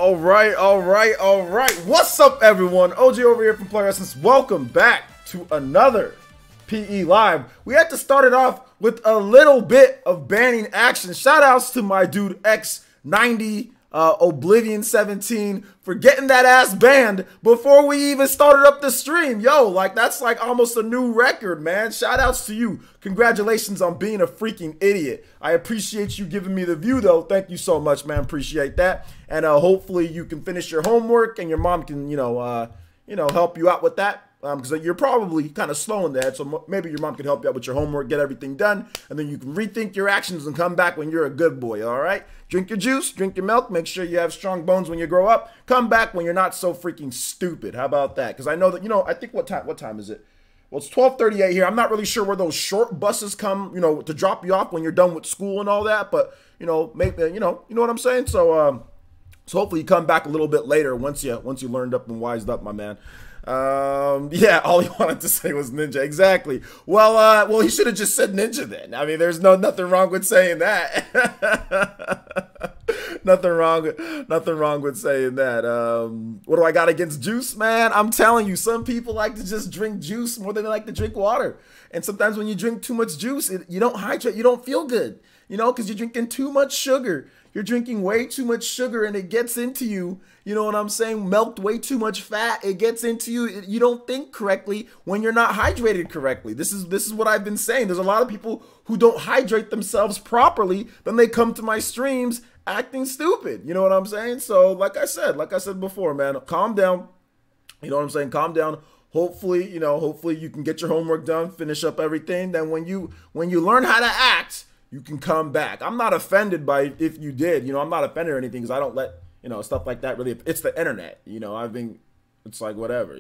All right. What's up, everyone? OG over here from Player Essence. Welcome back to another PE Live. We had to start it off with a little bit of banning action. Shout outs to my dude X90 Oblivion 17 for getting that ass banned before we even started up the stream. Yo, like that's like almost a new record, man. Shout outs to you. Congratulations on being a freaking idiot. I appreciate you giving me the view though. Thank you so much, man. Appreciate that. And hopefully you can finish your homework and your mom can, help you out with that. Because you're probably kind of slow in that, so maybe your mom can help you out with your homework, get everything done, and then you can rethink your actions and come back when you're a good boy, all right? Drink your juice, drink your milk, make sure you have strong bones when you grow up. Come back when you're not so freaking stupid. How about that? Because I know that, I think what time is it? Well, it's 12:38 here. I'm not really sure where those short buses come, to drop you off when you're done with school and all that, but, maybe, you know what I'm saying? So hopefully you come back a little bit later once you learned up and wised up, my man. Yeah, all he wanted to say was ninja. Exactly. Well, he should have just said ninja then. I mean, there's nothing wrong with saying that. Nothing wrong with saying that. What do I got against juice, man? I'm telling you, some people like to just drink juice more than they like to drink water. And sometimes when you drink too much juice, you don't hydrate, you don't feel good, because you're drinking too much sugar. You're drinking way too much sugar and it gets into you. You know what I'm saying? Milked way too much fat. It gets into you. You don't think correctly when you're not hydrated correctly. This is what I've been saying. There's a lot of people who don't hydrate themselves properly. Then they come to my streams acting stupid. You know what I'm saying? So like I said before, man, calm down. You know what I'm saying? Calm down. Hopefully you can get your homework done, finish up everything. Then when you learn how to act, you can come back. I'm not offended by if you did. I'm not offended or anything because I don't let, stuff like that really. It's the internet. It's like whatever.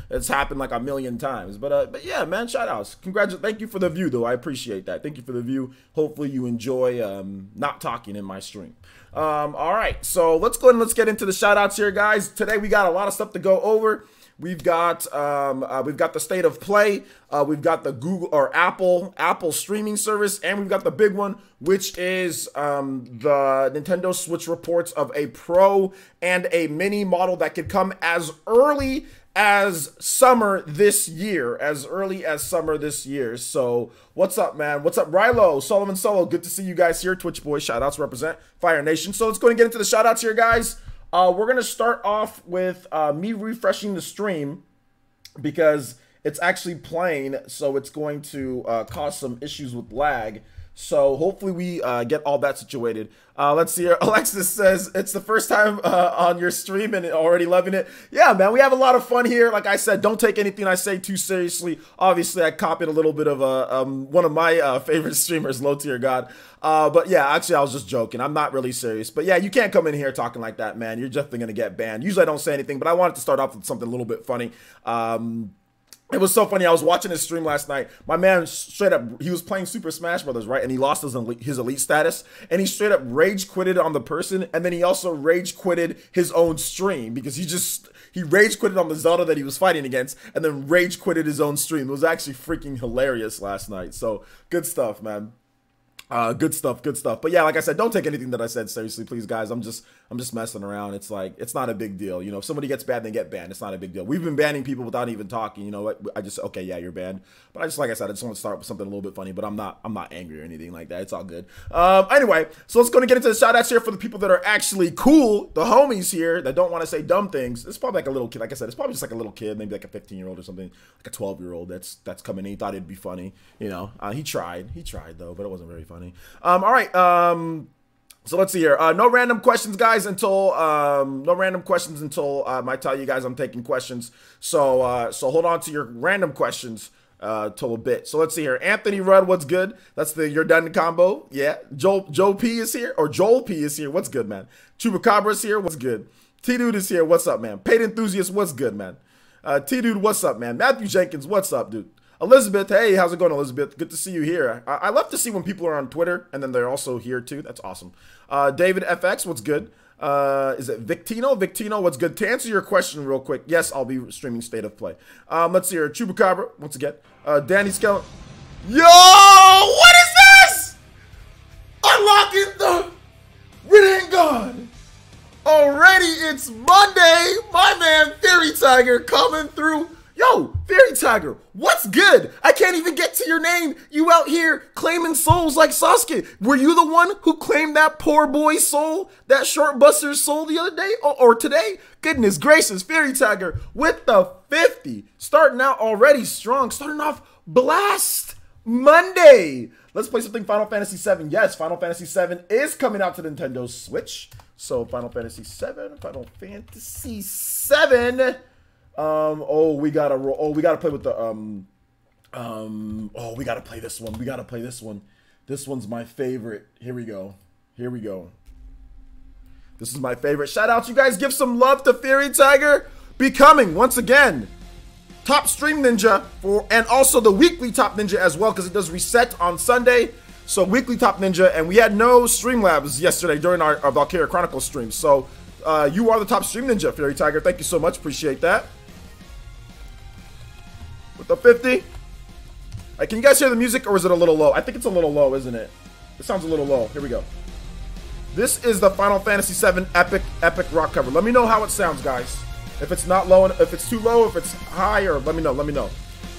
It's happened like a million times. But yeah, man, shout outs. Thank you for the view, though. I appreciate that. Thank you for the view. Hopefully you enjoy not talking in my stream. All right, so let's go ahead and let's get into the shout outs here, guys. Today we got a lot of stuff to go over. We've got the state of play. We've got the Google or Apple streaming service, and we've got the big one, which is the Nintendo Switch reports of a Pro and a Mini model that could come as early as summer this year. So what's up, man? What's up, Rilo, Sullivan Solo? Good to see you guys here. Twitch boys, shout outs represent Fire Nation. So let's go and get into the shout outs here, guys. We're going to start off with me refreshing the stream because it's actually playing, so it's going to cause some issues with lag. So hopefully we get all that situated. Let's see here. Alexis says, it's the first time on your stream and already loving it. Yeah, man, we have a lot of fun here. Like I said, don't take anything I say too seriously. Obviously, I copied a little bit of one of my favorite streamers, Low Tier God. But yeah, actually, I was just joking. I'm not really serious. But yeah, you can't come in here talking like that, man. You're definitely going to get banned. Usually I don't say anything, but I wanted to start off with something a little bit funny. It was so funny. I was watching his stream last night. My man straight up, he was playing Super Smash Brothers, right? And he lost his elite status. And he straight up rage quitted on the person. And then he also rage quitted his own stream because he rage quitted on the Zelda that he was fighting against and then rage quitted his own stream. It was actually freaking hilarious last night. So good stuff, man. Good stuff. But yeah, like I said, don't take anything that I said seriously, please, guys. I'm just messing around. It's like, it's not a big deal. If somebody gets banned, they get banned. It's not a big deal. We've been banning people without even talking. Okay, yeah, you're banned. But like I said, I just want to start with something a little bit funny, but I'm not angry or anything like that. It's all good. Anyway, so let's go and get into the shout outs here for the people that are actually cool, the homies here that don't want to say dumb things. It's probably like a little kid. Like I said, it's probably just like a little kid, maybe like a 15-year-old or something, like a 12-year-old that's coming in. He thought it'd be funny. He tried though, but it wasn't very funny. All right. So let's see here. No random questions, guys, until I tell you guys I'm taking questions. So hold on to your random questions till a bit. So let's see here. Anthony Rudd, what's good? That's the You're Done combo. Yeah. Joe P is here, or Joel P is here. What's good, man? Chupacabra's here. What's good? T-Dude is here. What's up, man? Paid Enthusiast, what's good, man? T-Dude, what's up, man? Matthew Jenkins, what's up, dude? Elizabeth, hey, how's it going, Elizabeth? Good to see you here. I love to see when people are on Twitter and then they're also here too. That's awesome. David FX, what's good? Is it Victino? Victino, what's good? To answer your question real quick, yes, I'll be streaming State of Play. Let's see here. Chupacabra, once again. Danny Skeleton. Yo, what is this? Unlocking the Ridden God. Already It's Monday. My man, Fairy Tiger, coming through. Yo, Fairy Tiger, what's good? I can't even get to your name. You out here claiming souls like Sasuke. Were you the one who claimed that poor boy's soul, that short buster's soul the other day or today? Goodness gracious, Fairy Tiger with the 50. Starting out already strong. Starting off Blast Monday. Let's play something Final Fantasy VII. Yes, Final Fantasy VII is coming out to Nintendo Switch. So Final Fantasy VII, Final Fantasy VII. Oh, we gotta roll. Oh, we gotta play with the oh, we gotta play this one. We gotta play this one. This one's my favorite. Here we go. Here we go. This is my favorite. Shout out, you guys. Give some love to Fairy Tiger becoming once again Top Stream Ninja and also the weekly Top Ninja as well, because it does reset on Sunday. So weekly Top Ninja, and we had no Streamlabs yesterday during our Valkyria Chronicles stream. So you are the Top Stream Ninja, Fairy Tiger. Thank you so much. Appreciate that. With the 50. Can you guys hear the music, or is it a little low? I think it's a little low, isn't it? It sounds a little low. Here we go. This is the Final Fantasy VII Epic Rock cover. Let me know how it sounds, guys. If it's not low, if it's too low, if it's high, or let me know. Let me know.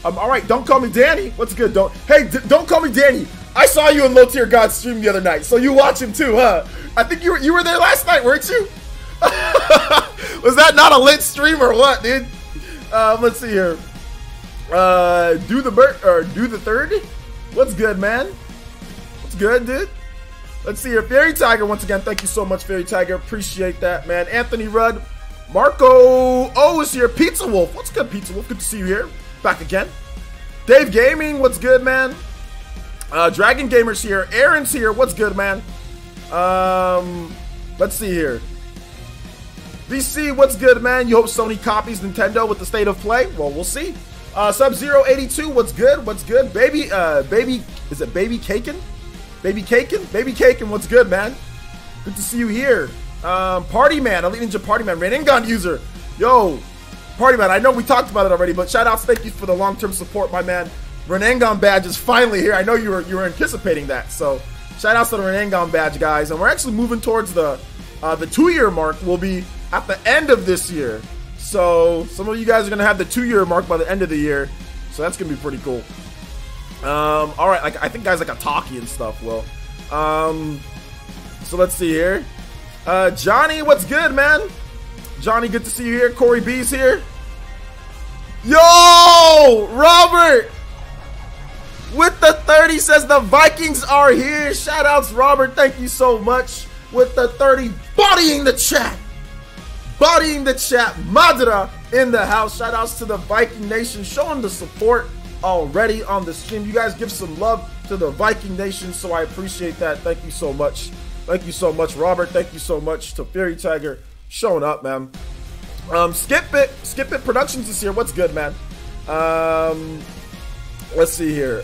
All right, don't call me Danny. What's good? Don't call me Danny. I saw you in Low Tier God stream the other night, so you watch him too, huh? I think you were there last night, weren't you? Was that not a lit stream or what, dude? Let's see here. Do the third. What's good, man? What's good, dude? Let's see here. Fairy Tiger, once again, thank you so much, Fairy Tiger. Appreciate that, man. Anthony Rudd. Marco O is here. Pizza Wolf. What's good, Pizza Wolf? Good to see you here. Back again. Dave Gaming. What's good, man? Dragon Gamer's here. Aaron's here. What's good, man? Let's see here. VC, what's good, man? You hope Sony copies Nintendo with the state of play? Well, we'll see. Sub-Zero 82, what's good? What's good? Baby, is it Baby Cakin? Baby Cakin? Baby Cakin, what's good, man? Good to see you here. Party Man, Elite Ninja Party Man, Renengan user. Yo, Party Man, I know we talked about it already, but shout outs, thank you for the long-term support, my man. Renengan badge is finally here. I know you were anticipating that, so shout outs to the Renengan badge, guys. And we're actually moving towards the 2-year mark. Will be at the end of this year. So some of you guys are gonna have the 2-year mark by the end of the year. So that's gonna be pretty cool. All right, I think guys like a talkie and stuff will. So let's see here. Johnny, what's good, man? Johnny, good to see you here. Corey B's here. Yo, Robert with the 30 says the Vikings are here. Shout outs, Robert. Thank you so much. With the 30, bodying the chat. Bodying the chat. Madara in the house. Shout outs to the Viking Nation showing the support already on the stream. You guys give some love to the Viking Nation, so I appreciate that. Thank you so much. Thank you so much, Robert. Thank you so much to Fairy Tiger showing up, man. Skip It Productions is here. What's good, man? Let's see here.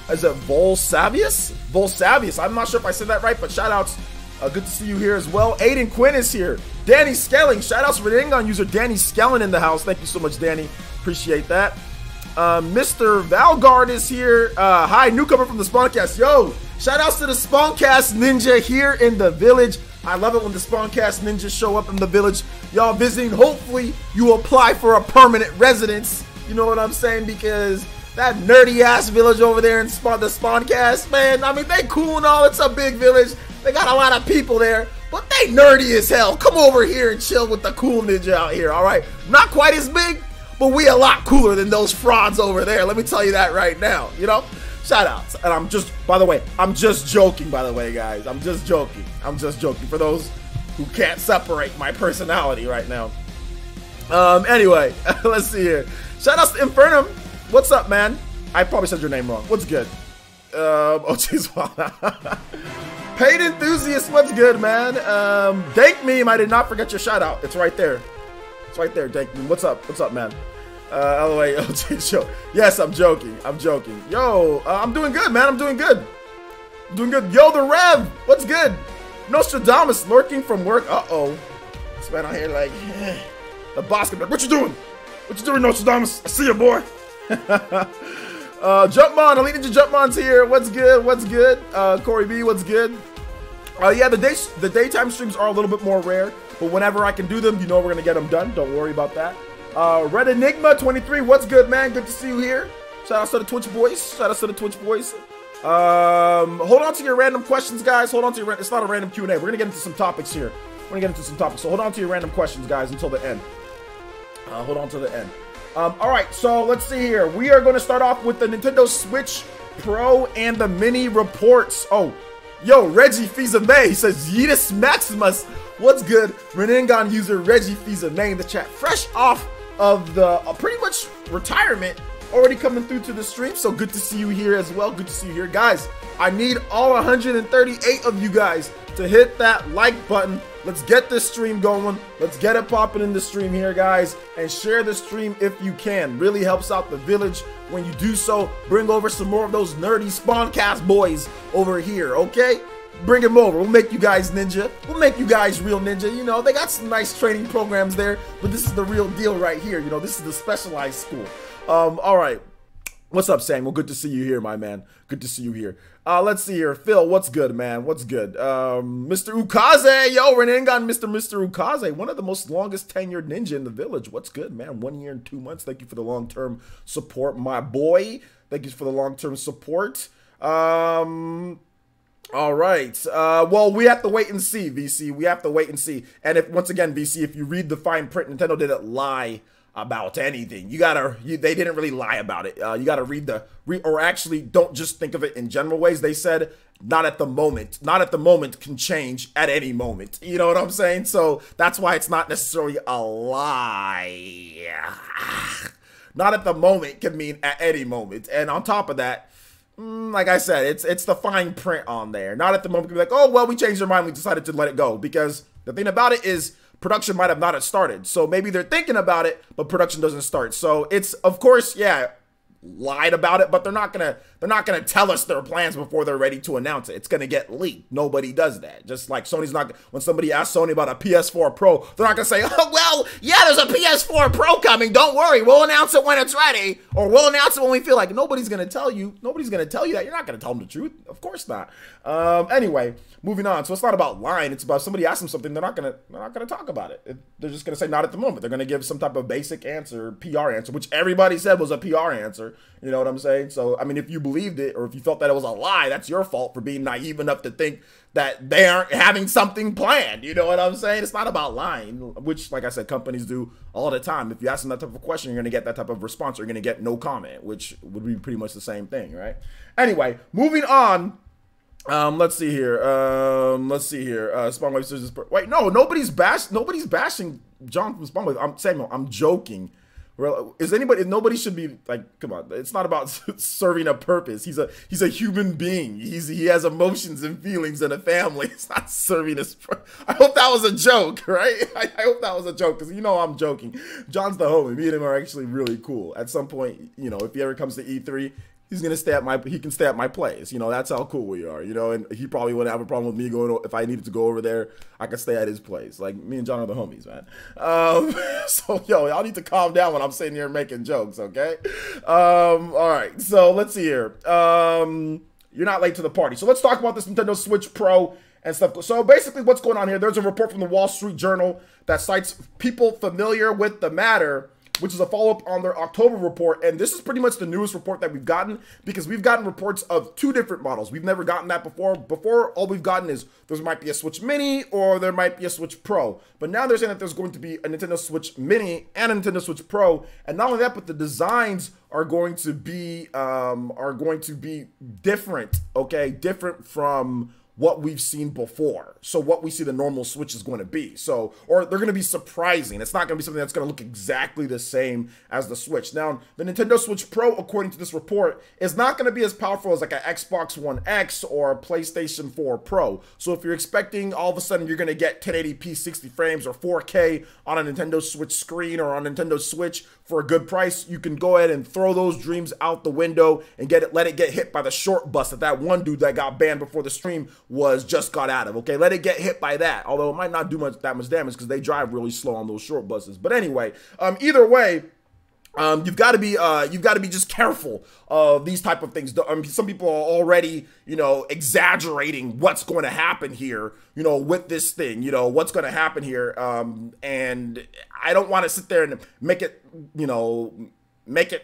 Is it Volsavius? Volsavius. I'm not sure if I said that right, but shout outs. Good to see you here as well. Aiden Quinn is here. Danny Skelling. Shout outs to Renengan user Danny Skelling in the house. Thank you so much, Danny. Appreciate that. Mr. Valgard is here. Hi, newcomer from the Spawncast. Yo, shout outs to the Spawncast Ninja here in the village. I love it when the Spawncast Ninjas show up in the village. Y'all visiting. Hopefully, you apply for a permanent residence. You know what I'm saying? Because that nerdy ass village over there in the Spawncast, man, I mean, they cool and all. It's a big village. They got a lot of people there, but they nerdy as hell. Come over here and chill with the cool ninja out here, all right? Not quite as big, but we a lot cooler than those frauds over there. Let me tell you that right now, you know? Shout outs. And I'm just, by the way, I'm just joking, by the way, guys. I'm just joking. I'm just joking for those who can't separate my personality right now. Anyway, let's see here. Shout outs to Infernum. What's up, man? I probably said your name wrong. What's good? Oh, jeez. Paid Enthusiast, what's good, man? Dank Meme, I did not forget your shout out. It's right there. It's right there, Dank Meme. What's up? What's up, man? LOA, LJ Show. Yes, I'm joking. I'm joking. Yo, I'm doing good, man. I'm doing good. I'm doing good. Yo, the Rev, what's good? Nostradamus lurking from work. Uh-oh. This man out here like, the boss can be like, what you doing? What you doing, Nostradamus? I see you, boy. Jumpmon, Elite Ninja Jumpmon's here. What's good? What's good? Corey B, what's good? Yeah, the daytime streams are a little bit more rare, but whenever I can do them, you know we're going to get them done. Don't worry about that. Red Enigma 23, what's good, man? Good to see you here. Shout out to the Twitch boys. Shout out to the Twitch boys. Hold on to your random questions, guys. Hold on to your it's not a random Q&A. We're going to get into some topics here. We're going to get into some topics. So hold on to your random questions, guys, until the end. Hold on to the end. All right, so let's see here. We are going to start off with the Nintendo Switch Pro and the Mini reports. Oh, yo, Reggie Fils-Aimé says, Yeetus Maximus. What's good? Renengan user Reggie Fils-Aimé in the chat. Fresh off of the pretty much retirement, already coming through to the stream. So good to see you here as well. Good to see you here. Guys, I need all 138 of you guys to hit that like button. Let's get this stream going. Let's get it popping in the stream here, guys. And share the stream if you can. Really helps out the village when you do so. Bring over some more of those nerdy Spawncast boys over here, okay? Bring them over. We'll make you guys ninja. We'll make you guys real ninja. You know, they got some nice training programs there, but this is the real deal right here. You know, this is the specialized school. All right. What's up, Samuel? Good to see you here, my man. Good to see you here. Let's see here. Phil, what's good, man? What's good? Mr. Ukaze. Yo, Renengan, Mr. Ukaze. One of the most longest tenured ninja in the village. What's good, man? 1 year and 2 months. Thank you for the long-term support, my boy. Thank you for the long-term support. All right. Well, we have to wait and see, VC. We have to wait and see. And if, once again, VC, if you read the fine print, Nintendo didn't lie about anything. They didn't really lie about it. You gotta or actually don't just think of it in general ways. They said not at the moment. Not at the moment can change at any moment. You know what I'm saying? So that's why it's not necessarily a lie. Not at the moment can mean at any moment. And on top of that, like I said, it's the fine print on there. Not at the moment can be like, oh well, we changed our mind, we decided to let it go. Because the thing about it is, production might have not have started. So maybe they're thinking about it, but production doesn't start. So it's, of course, yeah, lied about it, but they're not gonna tell us their plans before they're ready to announce it. It's gonna get leaked. Nobody does that. Just like Sony's not, when somebody asks Sony about a PS4 Pro, they're not gonna say, oh well, yeah, there's a PS4 Pro coming. Don't worry, we'll announce it when it's ready, or we'll announce it when we feel like. Nobody's gonna tell you. Nobody's gonna tell you that. You're not gonna tell them the truth. Of course not. Anyway, moving on. So it's not about lying. It's about somebody asking them something. They're not gonna talk about it. They're just gonna say not at the moment. They're gonna give some type of basic answer, PR answer, which everybody said was a PR answer. You know what I'm saying? So I mean, if you believed it, or if you felt that it was a lie, that's your fault for being naive enough to think that they aren't having something planned. You know what I'm saying? It's not about lying, which, like I said, companies do all the time. If you ask them that type of question, you're going to get that type of response. You're going to get no comment, which would be pretty much the same thing, right? Anyway, moving on. Let's see here. Spawnwave says, wait, no, nobody's bashing John from Spawnwave. Samuel, I'm joking. Nobody should be like, come on, it's not about serving a purpose. He's a human being. He has emotions and feelings and a family. It's not serving his I hope that was a joke, right? I hope that was a joke, because you know I'm joking. John's the homie. Me and him are actually really cool. At some point, you know, if he ever comes to E3, he's gonna he can stay at my place. You know, that's how cool we are. You know, and he probably wouldn't have a problem with me going. If I needed to go over there, I could stay at his place. Like, me and John are the homies, man. So yo, y'all need to calm down when I'm sitting here making jokes, okay? All right. So let's see here. You're not late to the party. So let's talk about this Nintendo Switch Pro and stuff. So basically, what's going on here? There's a report from the Wall Street Journal that cites people familiar with the matter, which is a follow-up on their October report. And this is pretty much the newest report that we've gotten, because we've gotten reports of 2 different models. We've never gotten that before. Before, all we've gotten is there might be a Switch Mini or there might be a Switch Pro. But now they're saying that there's going to be a Nintendo Switch Mini and a Nintendo Switch Pro. And not only that, but the designs are going to be different, okay? Different from what we've seen before. So what we see the normal Switch is going to be. So, or they're going to be surprising. It's not going to be something that's going to look exactly the same as the Switch. Now, the Nintendo Switch Pro, according to this report, is not going to be as powerful as like an Xbox One X or a PlayStation 4 Pro. So if you're expecting all of a sudden you're going to get 1080p 60 frames or 4K on a Nintendo Switch screen or on Nintendo Switch for a good price, you can go ahead and throw those dreams out the window and let it get hit by the short bus that one dude that got banned before the stream just got out of. Okay, let it get hit by that, although it might not do that much damage because they drive really slow on those short buses. But anyway, either way, you've got to be just careful of these type of things. Some people are already, exaggerating what's going to happen here, with this thing, what's going to happen here. And I don't want to sit there and make it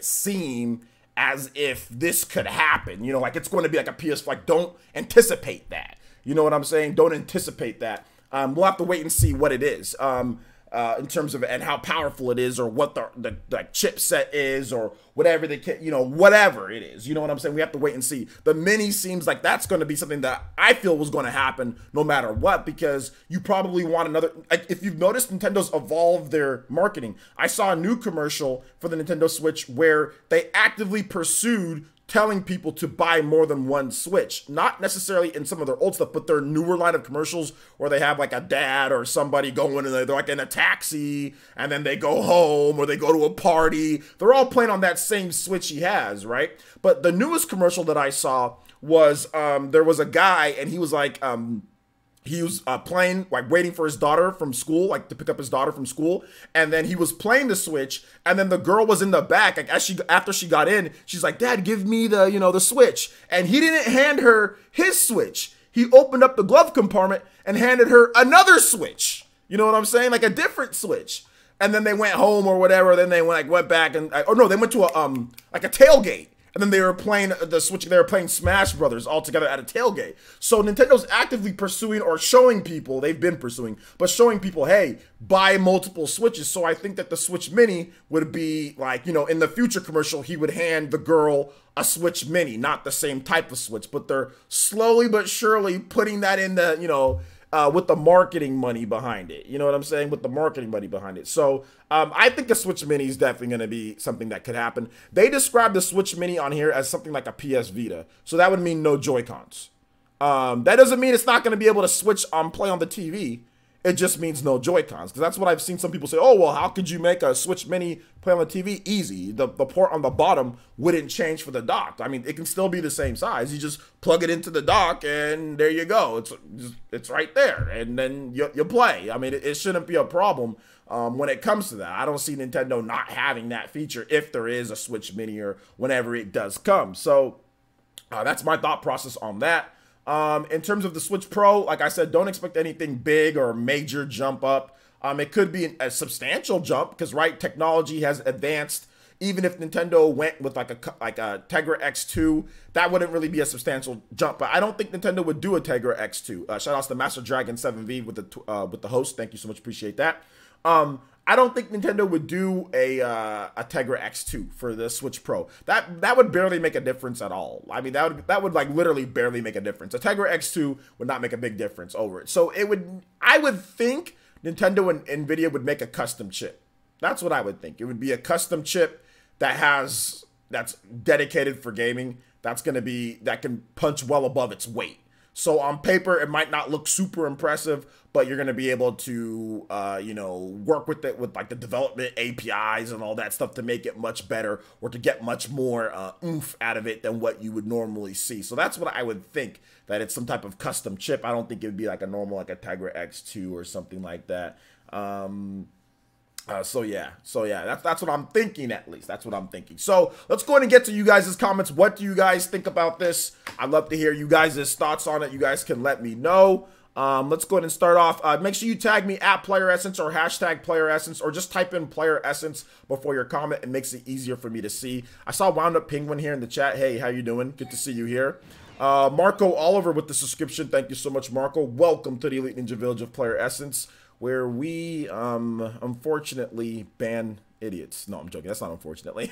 seem as if this could happen, like it's going to be like a PS. Like, don't anticipate that. You know what I'm saying? Don't anticipate that. We'll have to wait and see what it is. In terms of and how powerful it is, or what the chipset is, or whatever they can, whatever it is, you know what I'm saying? We have to wait and see. The mini seems like that's going to be something that I feel was going to happen no matter what, because you probably want another. Like, if you've noticed, Nintendo's evolved their marketing. I saw a new commercial for the Nintendo Switch where they actively pursued telling people to buy more than one Switch. Not necessarily in some of their old stuff, but their newer line of commercials where they have like a dad or somebody going and they're like in a taxi and then they go home or they go to a party. They're all playing on that same Switch he has, right? But the newest commercial that I saw was there was a guy and he was like he was playing, like waiting for his daughter from school, like to pick up his daughter from school. And then he was playing the Switch. And then the girl was in the back. Like after she got in, she's like, Dad, give me the, the Switch. And he didn't hand her his Switch. He opened up the glove compartment and handed her another Switch. You know what I'm saying? Like a different Switch. And then they went home or whatever. Then they went back and, oh no, they went to like a tailgate. And then they were playing the Switch. They were playing Smash Brothers all together at a tailgate. So Nintendo's actively pursuing or showing people, they've been pursuing, but showing people, hey, buy multiple Switches. So I think that the Switch Mini would be like, in the future commercial, he would hand the girl a Switch Mini, not the same type of Switch, but they're slowly but surely putting that in the, with the marketing money behind it. You know what I'm saying? With the marketing money behind it. So I think the Switch Mini is definitely going to be something that could happen. They described the Switch Mini on here as something like a PS Vita. So that would mean no Joy-Cons. That doesn't mean it's not going to be able to switch play on the TV. It just means no Joy-Cons. Because that's what I've seen some people say, oh, well, how could you make a Switch Mini play on the TV? Easy. The port on the bottom wouldn't change for the dock. I mean, it can still be the same size. You just plug it into the dock and there you go. It's right there. And then you play. I mean, it shouldn't be a problem when it comes to that. I don't see Nintendo not having that feature if there is a Switch Mini or whenever it does come. So that's my thought process on that. In terms of the Switch Pro, like I said, don't expect anything big or major jump up. It could be a substantial jump because, right, technology has advanced. Even if Nintendo went with like a Tegra X2, that wouldn't really be a substantial jump. But I don't think Nintendo would do a Tegra X2. Shout outs to Master Dragon 7V with the host. Thank you so much. Appreciate that. I don't think Nintendo would do a Tegra X2 for the Switch Pro. That would barely make a difference at all. I mean, that would like literally barely make a difference. A Tegra X2 would not make a big difference over it. So I would think Nintendo and Nvidia would make a custom chip. That's what I would think. It would be a custom chip that's dedicated for gaming. That can punch well above its weight. So on paper, it might not look super impressive, but you're going to be able to, work with it with like the development APIs and all that stuff to make it much better or to get much more oomph out of it than what you would normally see. So that's what I would think, that it's some type of custom chip. I don't think it would be like a normal, like a Tegra X2 or something like that. So yeah, that's what I'm thinking, at least. That's what I'm thinking. So let's go ahead and get to you guys' comments. What do you guys think about this? I'd love to hear you guys' thoughts on it. You guys can let me know. Let's go ahead and start off. Make sure you tag me at Player Essence or hashtag Player Essence, or just type in Player Essence before your comment. It makes it easier for me to see. I saw Wound Up Penguin here in the chat. Hey, how you doing? Good to see you here. Marco Oliver with the subscription. Thank you so much, Marco. Welcome to the Elite Ninja Village of Player Essence, where we unfortunately ban idiots. No, I'm joking. That's not unfortunately.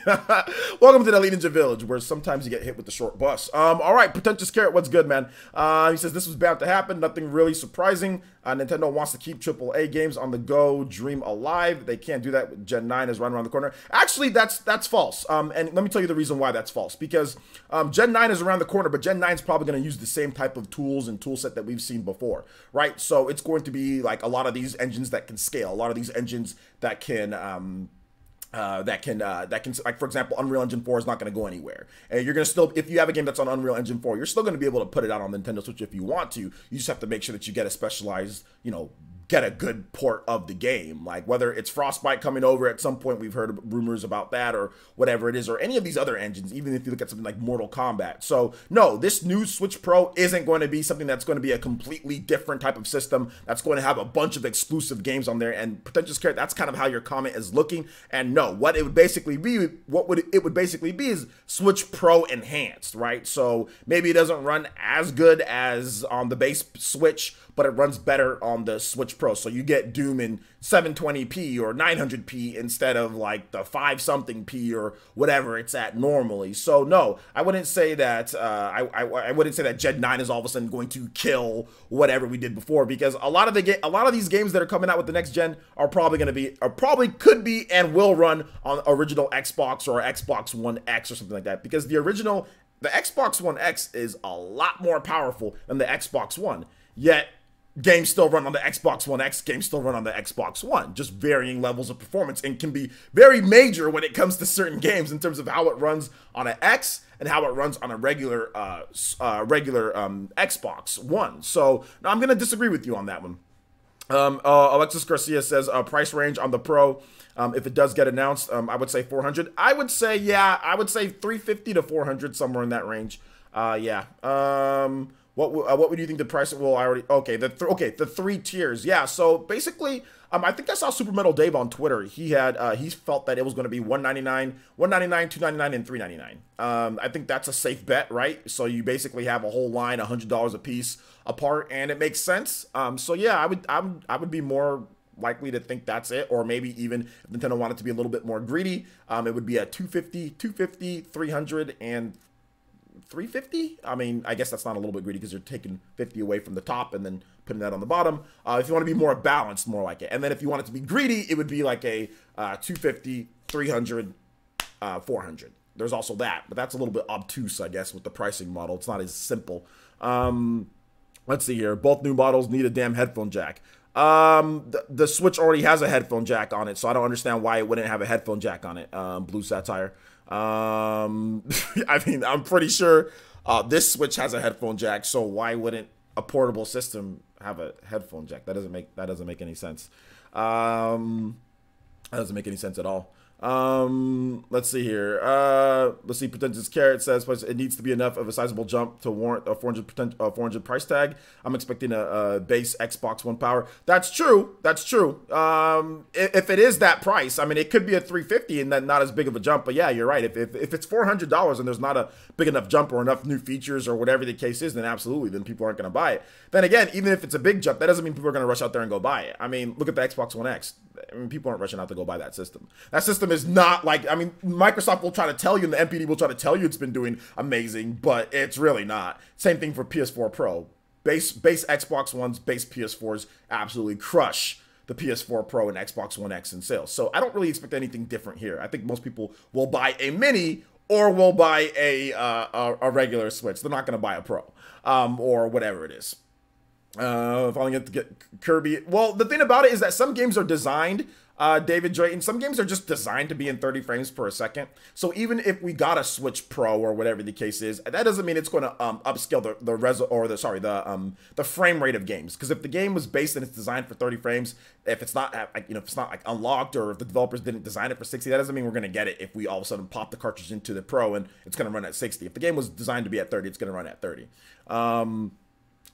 Welcome to the Elite Ninja Village, where sometimes you get hit with the short bus. All right, Pretentious Carrot, what's good, man? He says this was bound to happen. Nothing really surprising. Nintendo wants to keep AAA games on the go, dream alive. They can't do that with Gen 9 is right around the corner. Actually, that's false. And let me tell you the reason why that's false. Because Gen 9 is around the corner, but Gen 9 is probably going to use the same type of tools and tool set that we've seen before, right? So it's going to be like a lot of these engines that can scale, a lot of these engines that can like, for example, Unreal Engine 4 is not going to go anywhere. And you're going to still, if you have a game that's on Unreal Engine 4, you're still going to be able to put it out on Nintendo Switch if you want to. You just have to make sure that you get a specialized, get a good port of the game. Like whether it's Frostbite coming over at some point, we've heard rumors about that, or whatever it is, or any of these other engines, even if you look at something like Mortal Kombat. So no, this new Switch Pro isn't going to be something that's going to be a completely different type of system that's going to have a bunch of exclusive games on there. And Pretentious Carrot, that's kind of how your comment is looking. And no, what it would basically be, is Switch Pro enhanced, right? So maybe it doesn't run as good as on the base Switch, but it runs better on the Switch Pro. So you get Doom in 720p or 900p instead of like the 5-something-p or whatever it's at normally. So no, I wouldn't say that I wouldn't say that Gen 9 is all of a sudden going to kill whatever we did before, because a lot of these games that are coming out with the next gen are probably going to be, or probably could be and will run on original Xbox or Xbox One X or something like that, because the Xbox One X is a lot more powerful than the Xbox One, yet games still run on the Xbox One X, games still run on the Xbox One, just varying levels of performance, and can be very major when it comes to certain games in terms of how it runs on an X and how it runs on a regular Xbox One. So no, I'm going to disagree with you on that one. Alexis Garcia says price range on the Pro, if it does get announced, I would say 400. I would say 350 to 400, somewhere in that range. Yeah. What would you think the price? Well, the 3 tiers. Yeah. So basically, I think I saw Super Metal Dave on Twitter. He felt that it was going to be $199, $299, and $399. I think that's a safe bet, right? So you basically have a whole line, $100 a piece apart, and it makes sense. So yeah, I would be more likely to think that's it, or maybe even if Nintendo wanted to be a little bit more greedy, it would be at 250, 300, and 350. I mean, I guess that's not a little bit greedy because you're taking 50 away from the top and then putting that on the bottom. If you want to be more balanced, more like it. And then if you want it to be greedy, it would be like a 250, 300, 400. There's also that, but that's a little bit obtuse, I guess, with the pricing model. It's not as simple. Let's see here. Both new models need a damn headphone jack. The Switch already has a headphone jack on it, so I don't understand why it wouldn't have a headphone jack on it. Blue Satire. I mean, I'm pretty sure this Switch has a headphone jack, so why wouldn't a portable system have a headphone jack? That doesn't make any sense. That doesn't make any sense at all. Let's see here. Let's see. Pretentious Carrot says it needs to be enough of a sizable jump to warrant a 400 price tag. I'm expecting a base Xbox One power. That's true. That's true. If it is that price, I mean, it could be a 350 and then not as big of a jump. But yeah, you're right. If it's $400 and there's not a big enough jump or enough new features or whatever the case is, then absolutely, then people aren't going to buy it. Then again, even if it's a big jump, that doesn't mean people are going to rush out there and go buy it. I mean, look at the Xbox One X. I mean, people aren't rushing out to go buy that system. That system is not like, I mean, Microsoft will try to tell you and the MPD will try to tell you it's been doing amazing, but it's really not. Same thing for PS4 Pro. Base Xbox Ones, base PS4s absolutely crush the PS4 Pro and Xbox One X in sales. So I don't really expect anything different here. I think most people will buy a mini or will buy a regular Switch. They're not going to buy a Pro or whatever it is. If I get Kirby. Well, the thing about it is that some games are designed, David Drayton, some games are just designed to be in 30 frames per second. So even if we got a Switch Pro or whatever the case is, that doesn't mean it's going to upscale the frame rate of games. Because if the game was based and it's designed for 30 frames, if it's not if it's not like unlocked, or if the developers didn't design it for 60, that doesn't mean we're going to get it if we all of a sudden pop the cartridge into the Pro and it's going to run at 60. If the game was designed to be at 30, it's going to run at 30.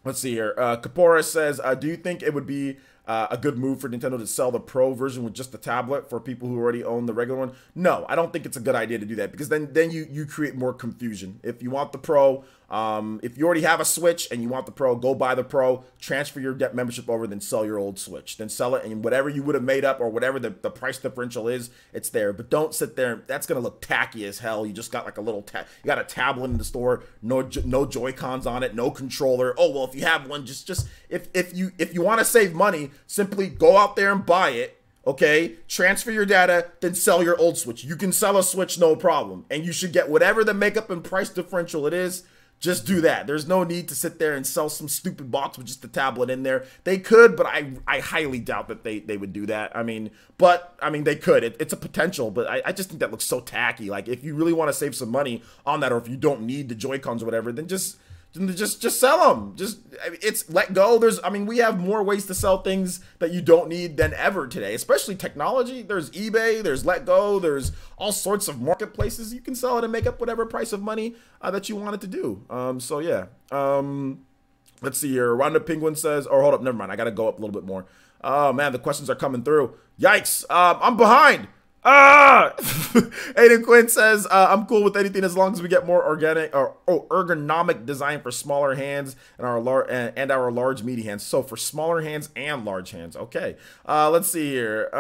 Let's see here. Kapora says, do you think it would be a good move for Nintendo to sell the Pro version with just the tablet for people who already own the regular one? No, I don't think it's a good idea to do that, because then you create more confusion. If you want the Pro, if you already have a Switch and you want the Pro, go buy the Pro, transfer your debt membership over, then sell your old Switch. Then sell it, and whatever you would have made up or whatever the price differential is, it's there. But don't sit there. That's going to look tacky as hell. You just got like a little, you got a tablet in the store, no Joy-Cons on it, no controller. Oh, well, if you have one, just if you want to save money, simply go out there and buy it. Okay, transfer your data, then sell your old Switch. You can sell a Switch, no problem. And you should get whatever the makeup and price differential it is. Just do that. There's no need to sit there and sell some stupid box with just the tablet in there. They could, but I highly doubt that they would do that. I mean, they could. It's a potential, but I just think that looks so tacky. Like, if you really want to save some money on that, or if you don't need the Joy-Cons or whatever, then just Just sell them. It's let go. We have more ways to sell things that you don't need than ever today, especially technology. There's eBay, there's let go, there's all sorts of marketplaces. You can sell it and make up whatever price of money that you want it to do. So yeah. Let's see here. Rhonda Penguin says, or hold up, never mind. I got to go up a little bit more. Oh man, the questions are coming through. Yikes. I'm behind. Aiden Quinn says, I'm cool with anything as long as we get more organic or ergonomic design for smaller hands and our large meaty hands. So for smaller hands and large hands. Okay. Let's see here.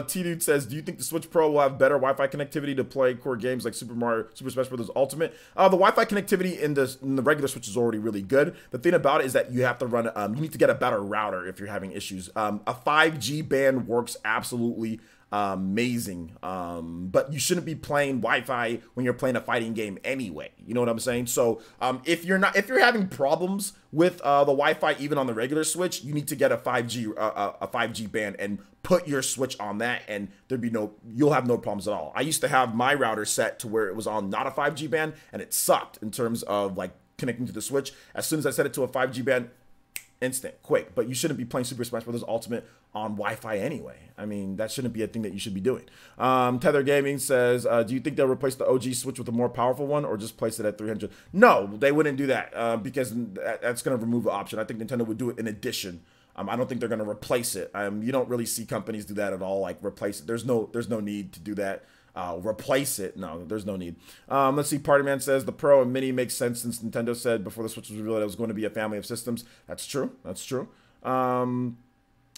T-Dude says, do you think the Switch Pro will have better Wi-Fi connectivity to play core games like Super Smash Bros. Ultimate? The Wi-Fi connectivity in the regular Switch is already really good. The thing about it is that you have to run, you need to get a better router if you're having issues. A 5G band works absolutely amazing, but you shouldn't be playing Wi-Fi when you're playing a fighting game anyway. You know what I'm saying? So if you're having problems with the Wi-Fi even on the regular Switch, you need to get a 5G band and put your Switch on that, and you'll have no problems at all. I used to have my router set to where it was on not a 5G band, and it sucked in terms of like connecting to the Switch. As soon as I set it to a 5G band, instant, quick. But you shouldn't be playing Super Smash Bros. Ultimate on Wi-Fi anyway. I mean, that shouldn't be a thing that you should be doing. Tether Gaming says, do you think they'll replace the OG Switch with a more powerful one or just place it at 300? No, they wouldn't do that because that's going to remove the option. I think Nintendo would do it in addition. I don't think they're going to replace it. You don't really see companies do that at all, like replace it. There's no need to do that. Replace it. No, there's no need. Let's see. Party Man says the Pro and Mini makes sense since Nintendo said before the Switch was revealed that it was going to be a family of systems. That's true. That's true.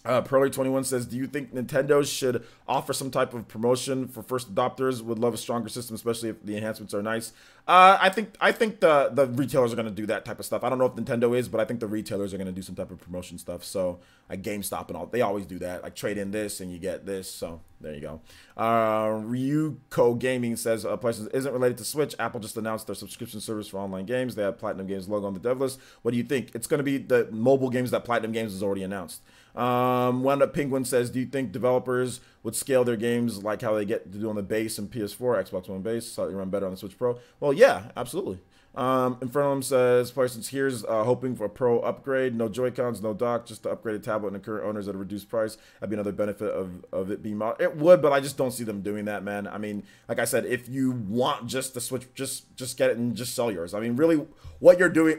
Pearly21 says, do you think Nintendo should offer some type of promotion for first adopters? Would love a stronger system, especially if the enhancements are nice. I think the retailers are going to do that type of stuff. I don't know if Nintendo is, but I think the retailers are going to do some type of promotion stuff. So like GameStop and all, they always do that. Like trade in this and you get this. So there you go. Ryuko Gaming says, PlayStation isn't related to Switch. Apple just announced their subscription service for online games. They have Platinum Games logo on the dev list. What do you think? It's going to be the mobile games that Platinum Games has already announced. Wound Up Penguin says, do you think developers would scale their games like how they get to do on the base and PS4, Xbox One base, slightly run better on the Switch Pro? Well, yeah, absolutely. Infernum says, Parsons here's hoping for a Pro upgrade. No Joy-Cons, no dock, just the upgraded tablet and the current owners at a reduced price. That'd be another benefit of it being mod. It would, but I just don't see them doing that, man. I mean, like I said, if you want just the Switch, just get it and just sell yours. I mean, really, what you're doing,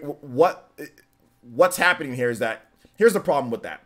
what's happening here is that, here's the problem with that.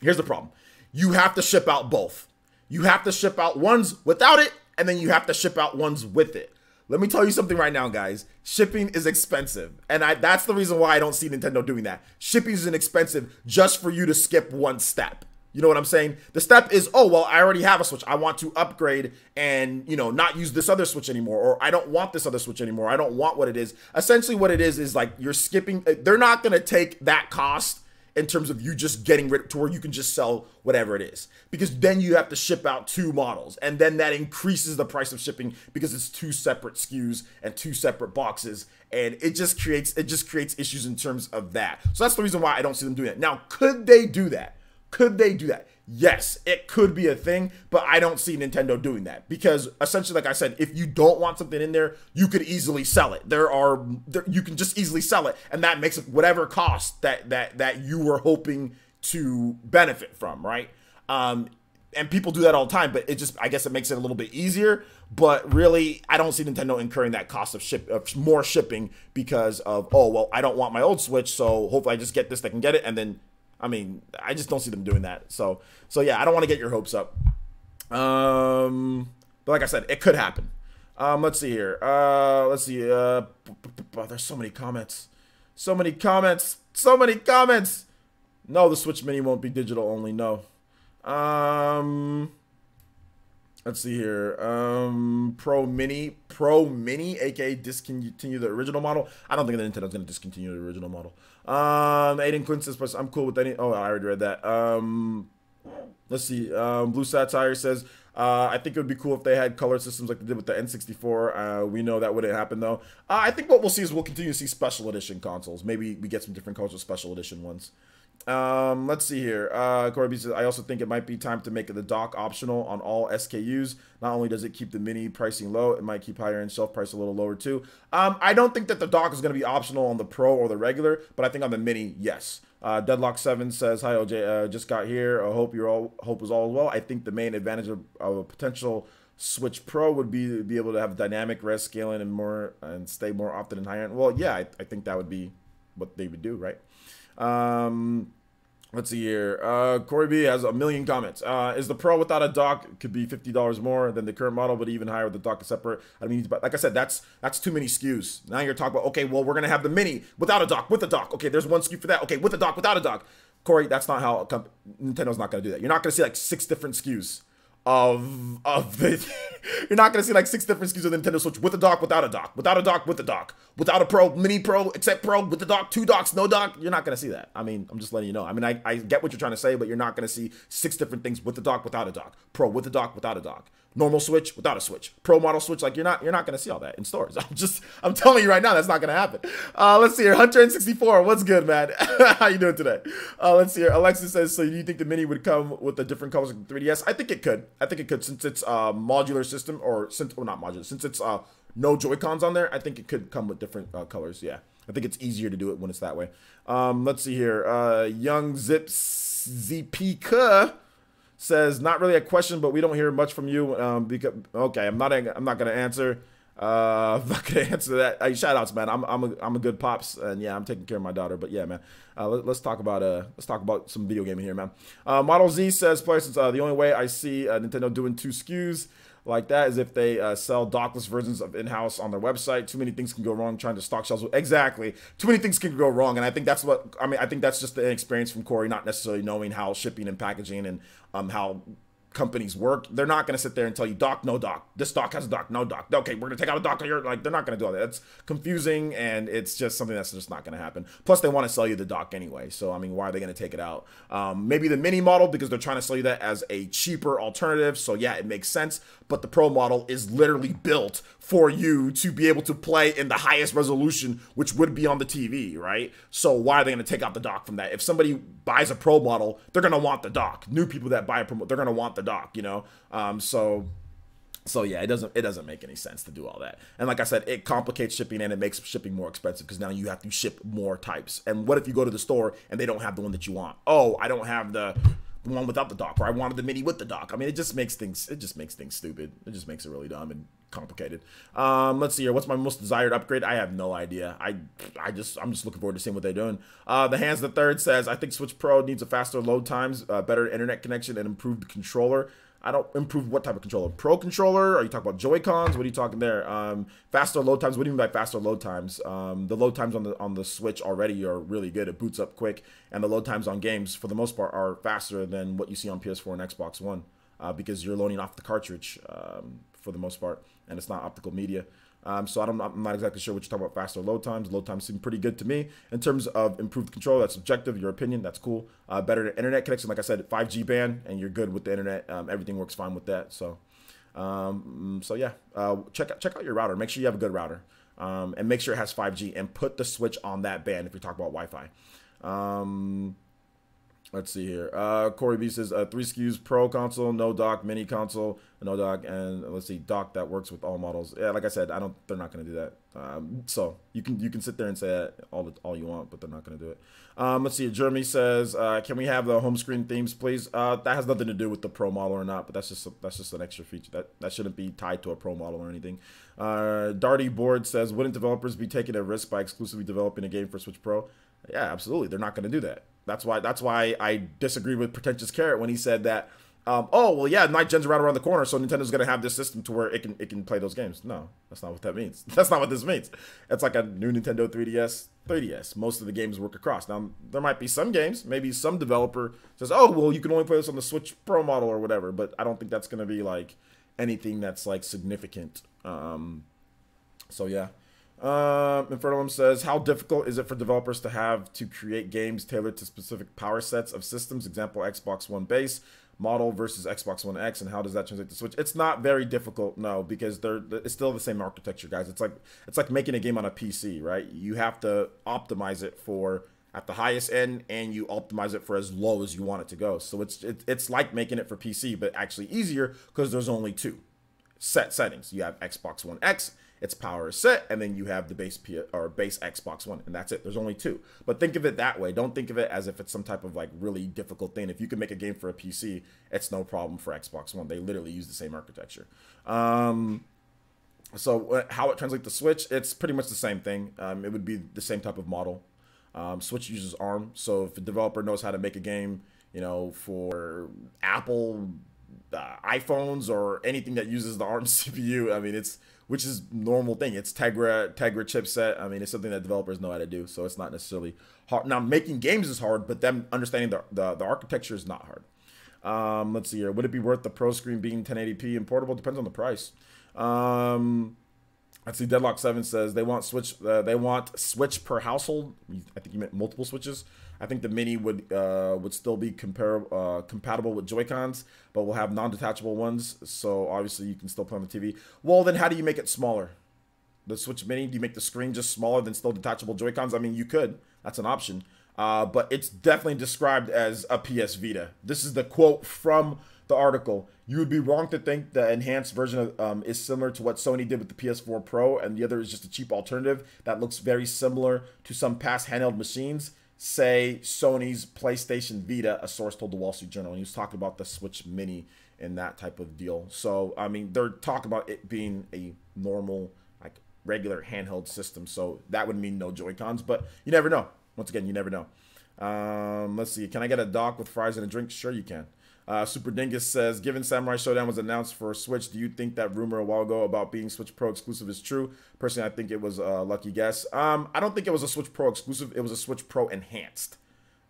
Here's the problem. You have to ship out both. You have to ship out ones without it, and then you have to ship out ones with it. Let me tell you something right now, guys. Shipping is expensive, and that's the reason why I don't see Nintendo doing that. Shipping is expensive just for you to skip one step. You know what I'm saying? The step is, oh, well, I already have a Switch. I want to upgrade and, you know, not use this other Switch anymore, or I don't want this other Switch anymore. I don't want what it is. Essentially what it is like you're skipping. They're not going to take that cost in terms of you just getting rid to where you can just sell whatever it is, because then you have to ship out two models, and then that increases the price of shipping because it's two separate SKUs and two separate boxes, and it just creates issues in terms of that. So that's the reason why I don't see them doing it. Now, could they do that? Could they do that? Yes, it could be a thing, but I don't see Nintendo doing that, because essentially, like I said, if you don't want something in there, you could easily sell it. You can just easily sell it, and that makes it whatever cost that you were hoping to benefit from, right? And people do that all the time, but I guess it makes it a little bit easier. But really, I don't see Nintendo incurring that cost of more shipping because of, oh, well, I don't want my old Switch, so hopefully I just get this that can get it, and then, I mean, I just don't see them doing that. So yeah, I don't want to get your hopes up. But like I said, it could happen. Let's see here. Let's see. There's so many comments. So many comments. So many comments. No, the Switch Mini won't be digital only. No. Let's see here. Pro Mini, aka discontinue the original model. I don't think the Nintendo's gonna discontinue the original model. Aiden Quinn says, I'm cool with any. Oh, I already read that. Let's see. Blue Satire says, I think it would be cool if they had color systems like they did with the N64. We know that wouldn't happen though. I think what we'll see is we'll continue to see special edition consoles. Maybe we get some different colors with special edition ones. Let's see here. Corey B says, I also think it might be time to make the dock optional on all SKUs. Not only does it keep the mini pricing low, it might keep higher end shelf price a little lower too. I don't think that the dock is going to be optional on the Pro or the regular, but I think on the mini, yes. Deadlock7 says, hi OJ, just got here. I hope hope is all well. I think the main advantage of a potential Switch Pro would be to be able to have dynamic res scaling and stay more often in higher end. Well, yeah, I think that would be what they would do, right? Let's see here. Corey B has a million comments. Is the Pro without a dock could be $50 more than the current model, but even higher with the dock is separate? I mean, like I said, that's too many SKUs. Now you're talking about, okay, well, we're gonna have the mini without a dock, with a dock. Okay, there's one SKU for that. Okay, with a dock, without a dock. Corey, that's not how Nintendo's not gonna do that. You're not gonna see like 6 different SKUs of the you're not gonna see like 6 different SKUs of the Nintendo Switch with a dock, without a dock, without a dock, with a dock, without a Pro, mini Pro, except Pro, with the dock, 2 docks, no dock. You're not gonna see that. I mean, I'm just letting you know. I mean, I get what you're trying to say, but you're not gonna see 6 different things with the dock, without a dock, Pro with a dock, without a dock, normal Switch, without a Switch, Pro model Switch. Like you're not gonna see all that in stores. I'm telling you right now, that's not gonna happen. Let's see here, Hunter and 64. What's good, man? How you doing today? Let's see here. Alexis says, so you think the mini would come with the different colors of the 3DS? I think it could. I think it could, since it's a modular system, or since, well, not modular, since it's no Joy-Cons on there. I think it could come with different colors. Yeah, I think it's easier to do it when it's that way. Let's see here. Young Zips ZP says, not really a question, but we don't hear much from you. Because okay, I'm not gonna answer. I'm not gonna answer that. Hey, shout outs, man. I'm a good pops, and yeah, I'm taking care of my daughter. But yeah, man. Let's talk about some video gaming here, man. Model Z says, players, the only way I see Nintendo doing 2 SKUs like that is if they sell dockless versions of in-house on their website. Too many things can go wrong trying to stock shelves. Exactly. Too many things can go wrong, and I think that's what I think that's just the inexperience from Corey, not necessarily knowing how shipping and packaging and how companies work. They're not going to sit there and tell you dock, no dock. This dock has a dock, no dock. Okay, we're going to take out a dock. Like, they're not going to do all that. It's confusing, and it's just something that's just not going to happen. Plus, they want to sell you the dock anyway. So, I mean, why are they going to take it out? Maybe the mini model, because they're trying to sell you that as a cheaper alternative. So, yeah, it makes sense. But the Pro model is literally built for you to be able to play in the highest resolution, which would be on the TV, right? So why are they going to take out the dock from that? If somebody buys a Pro model, they're going to want the dock. New people that buy a Pro, they're going to want the dock, you know? So yeah, it doesn't make any sense to do all that. And like I said, it complicates shipping, and it makes shipping more expensive because now you have to ship more types. And what if you go to the store and they don't have the one that you want? Oh, I don't have the one without the dock, or I wanted the mini with the dock. I mean, it just makes things stupid. It just makes it really dumb and complicated. Let's see here. What's my most desired upgrade? I have no idea. I'm just looking forward to seeing what they're doing. The Hands the Third says, I think Switch Pro needs a faster load times, better internet connection, and improved controller. I don't improve what type of controller? Pro controller? Are you talking about Joy-Cons? What are you talking there? Faster load times. What do you mean by faster load times? The load times on the Switch already are really good. It boots up quick, and the load times on games for the most part are faster than what you see on PS4 and Xbox One, because you're loading off the cartridge for the most part, and it's not optical media. So I'm not exactly sure what you're talking about. Faster load times. Load times seem pretty good to me. In terms of improved control, that's subjective. Your opinion, that's cool. Better internet connection, like I said, 5G band, and you're good with the internet. Everything works fine with that. So yeah, check out your router. Make sure you have a good router, and make sure it has 5G. And put the Switch on that band if you're talking about Wi-Fi. Let's see here. Corey B says 3 SKUs: Pro console, no dock; mini console, no dock; and let's see, dock that works with all models. Yeah, like I said, they're not going to do that. So you can sit there and say that all you want, but they're not going to do it. Let's see. Jeremy says, can we have the home screen themes, please? That has nothing to do with the Pro model or not, but that's just an extra feature. That shouldn't be tied to a Pro model or anything. Darty Board says, wouldn't developers be taking a risk by exclusively developing a game for Switch Pro? Yeah, absolutely. They're not going to do that. That's why I disagree with Pretentious Carrot when he said that, oh, well, yeah, Night Gen's around the corner, so Nintendo's going to have this system to where it can play those games. No, that's not what that means. That's not what this means. It's like a new Nintendo 3DS. Most of the games work across. Now, there might be some games, maybe some developer says, oh, well, you can only play this on the Switch Pro model or whatever, but I don't think that's going to be, like, anything that's, like, significant. So, yeah. Infernalum says, how difficult is it for developers to have to create games tailored to specific power sets of systems? Example, Xbox One base model versus Xbox One X, and how does that translate to Switch? It's not very difficult, no, because it's still the same architecture, guys. It's like making a game on a PC, right? You have to optimize it for at the highest end, and you optimize it for as low as you want it to go. So it's like making it for PC, but actually easier because there's only two set settings. You have Xbox One X, its power is set, and then you have the base Xbox One, and that's it. There's only two. But think of it that way. Don't think of it as if it's some type of like really difficult thing. If you can make a game for a PC, it's no problem for Xbox One. They literally use the same architecture. So how it translates to Switch, it's pretty much the same thing. It would be the same type of model. Switch uses ARM, so if a developer knows how to make a game, you know, for Apple iPhones or anything that uses the ARM CPU, I mean, which is normal thing. It's Tegra chipset. I mean, it's something that developers know how to do, so it's not necessarily hard. Now, making games is hard, but them understanding the architecture is not hard. Let's see here. Would it be worth the Pro screen being 1080p and portable? Depends on the price. Let's see. Deadlock 7 says they want Switch per household. I think you meant multiple switches. I think the Mini would still be compatible with Joy-Cons, but we'll have non-detachable ones. So obviously you can still play on the TV. Well, then how do you make it smaller? The Switch Mini, do you make the screen just smaller than still detachable Joy-Cons? I mean, you could. That's an option. But it's definitely described as a PS Vita. This is the quote from the article. You would be wrong to think the enhanced version of, is similar to what Sony did with the PS4 Pro, and the other is just a cheap alternative that looks very similar to some past handheld machines. Say Sony's PlayStation Vita, a source told the Wall Street Journal. And he was talking about the Switch Mini and that type of deal. So, I mean, they're talking about it being a normal, like, regular handheld system. So that would mean no Joy-Cons, but you never know. Once again, you never know. Let's see. Can I get a dock with fries and a drink? Sure you can. Super Dingus says, given Samurai Showdown was announced for Switch, do you think that rumor a while ago about being Switch Pro exclusive is true? Personally, I think it was a lucky guess. I don't think it was a Switch Pro exclusive. It was a Switch Pro enhanced.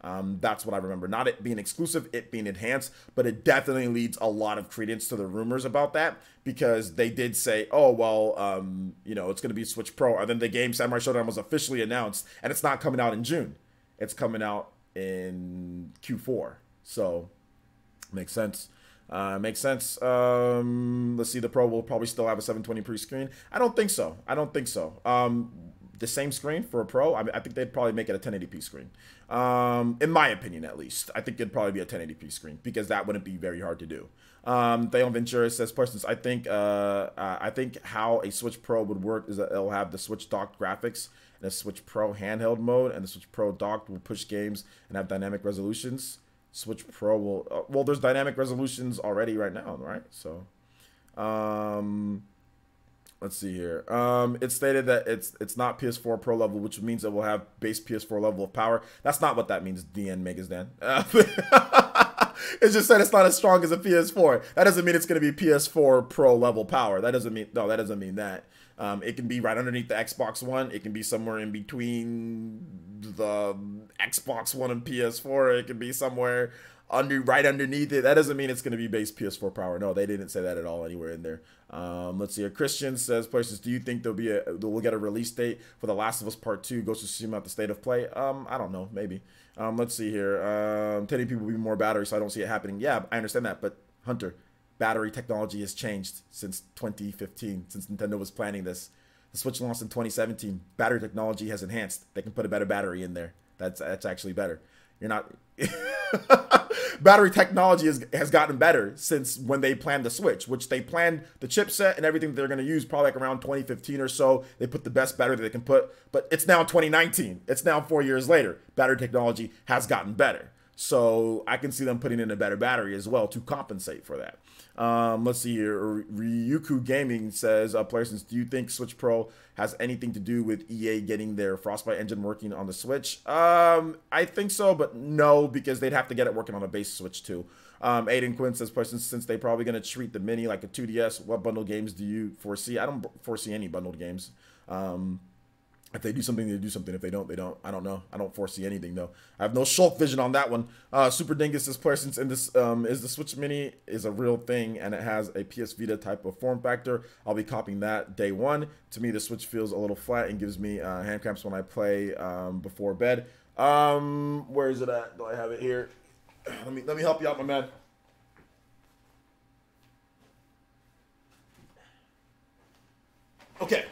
That's what I remember. Not it being exclusive, it being enhanced, but it definitely leads a lot of credence to the rumors about that, because they did say, oh, well, you know, it's going to be Switch Pro. And then the game Samurai Showdown was officially announced, and it's not coming out in June. It's coming out in Q4. So makes sense. Makes sense. Let's see. The Pro will probably still have a 720p screen. I don't think so. I don't think so. The same screen for a Pro, I think they'd probably make it a 1080p screen. In my opinion, at least. I think it'd probably be a 1080p screen, because that wouldn't be very hard to do. Theon Ventura says, persons, I think how a Switch Pro would work is that it'll have the Switch docked graphics and a Switch Pro handheld mode, and the Switch Pro docked will push games and have dynamic resolutions. Switch Pro will, well, there's dynamic resolutions already right now, right? So, let's see here. It's stated that it's not PS4 Pro level, which means it will have base PS4 level of power. That's not what that means, DN Megasdan. It's just said it's not as strong as a PS4. That doesn't mean it's going to be PS4 Pro level power. That doesn't mean, no, that doesn't mean that. It can be right underneath the Xbox One. It can be somewhere in between the Xbox One and PS4. It can be somewhere right underneath it. That doesn't mean it's going to be base PS4 power. No, they didn't say that at all anywhere in there. Let's see. A Christian says, places, do you think we'll get a release date for The Last of Us Part 2, Ghost of Tsushima at the State of Play? I don't know. Maybe. Let's see here. 1080p people will be more battery, so I don't see it happening. Yeah, I understand that, but Hunter, battery technology has changed since 2015, since Nintendo was planning this. The Switch launched in 2017. Battery technology has enhanced. They can put a better battery in there. That's actually better. You're not... Battery technology has gotten better since when they planned the Switch, which they planned the chipset and everything they're going to use probably like around 2015 or so. They put the best battery that they can put, but it's now 2019. It's now 4 years later. Battery technology has gotten better. So I can see them putting in a better battery as well to compensate for that. Let's see here. Ryuku Gaming says, Playersons, do you think Switch Pro has anything to do with EA getting their Frostbite engine working on the Switch? I think so, but no, because they'd have to get it working on a base Switch too. Aiden Quinn says, Playersons, since they're probably going to treat the Mini like a 2DS, what bundled games do you foresee? I don't foresee any bundled games. If they do something, they do something. If they don't, they don't. I don't know. I don't foresee anything, though. I have no Shulk vision on that one. Super Dingus says, player, since in this is the Switch Mini is a real thing and it has a PS Vita type of form factor, I'll be copying that day one. To me, the Switch feels a little flat and gives me hand cramps when I play before bed. Where is it at? Do I have it here? Let me help you out, my man. Okay.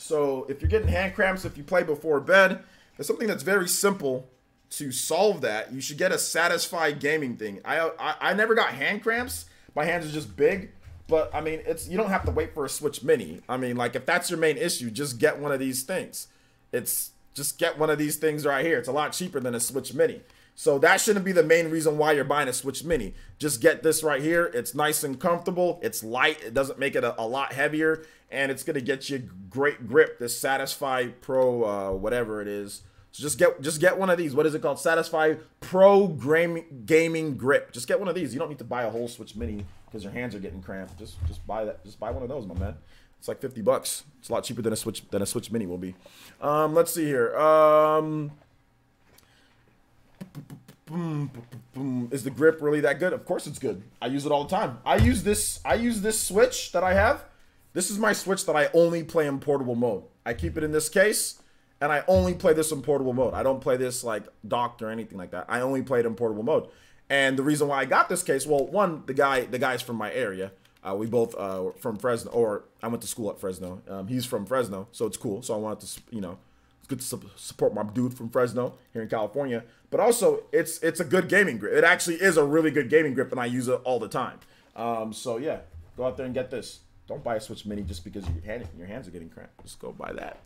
So if you're getting hand cramps if you play before bed, there's something that's very simple to solve that, you should get a Satisfy gaming thing. I never got hand cramps. My hands are just big. But, I mean, you don't have to wait for a Switch Mini. I mean, like, if that's your main issue, just get one of these things. Just get one of these things right here. It's a lot cheaper than a Switch Mini. So that shouldn't be the main reason why you're buying a Switch Mini. Just get this right here. It's nice and comfortable. It's light. It doesn't make it a lot heavier. And it's going to get you great grip. This Satisfy Pro, whatever it is. So just get one of these. What is it called? Satisfy Pro Gaming Grip. Just get one of these. You don't need to buy a whole Switch Mini because your hands are getting cramped. Just buy that. Just buy one of those, my man. It's like $50. It's a lot cheaper than a Switch Mini will be. Let's see here. Is the grip really that good? Of course it's good. I use it all the time. I use this Switch that I have. This is my Switch that I only play in portable mode. I keep it in this case, and I only play this in portable mode. I don't play this like docked or anything like that. I only play it in portable mode. And the reason why I got this case, well, one, the guy's from my area. We both from Fresno, or I went to school at Fresno. He's from Fresno, so it's cool. So I wanted to, you know, it's good to support my dude from Fresno here in California. But also, it's a good gaming grip. It actually is a really good gaming grip, and I use it all the time. So yeah, go out there and get this. Don't buy a Switch Mini just because your hands are getting cramped. Just go buy that.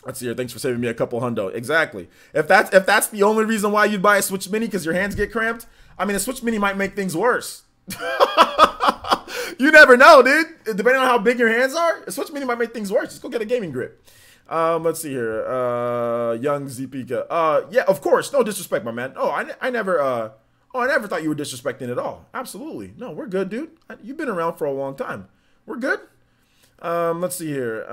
Let's see here. Thanks for saving me a couple hundo. Exactly. If that's the only reason why you'd buy a Switch Mini because your hands get cramped, I mean, a Switch Mini might make things worse. You never know, dude. Depending on how big your hands are, a Switch Mini might make things worse. Just go get a gaming grip. Let's see here. Young Zpika. Yeah, of course. No disrespect, my man. Oh, I never thought you were disrespecting at all. Absolutely. No, we're good, dude. You've been around for a long time. We're good. Let's see here.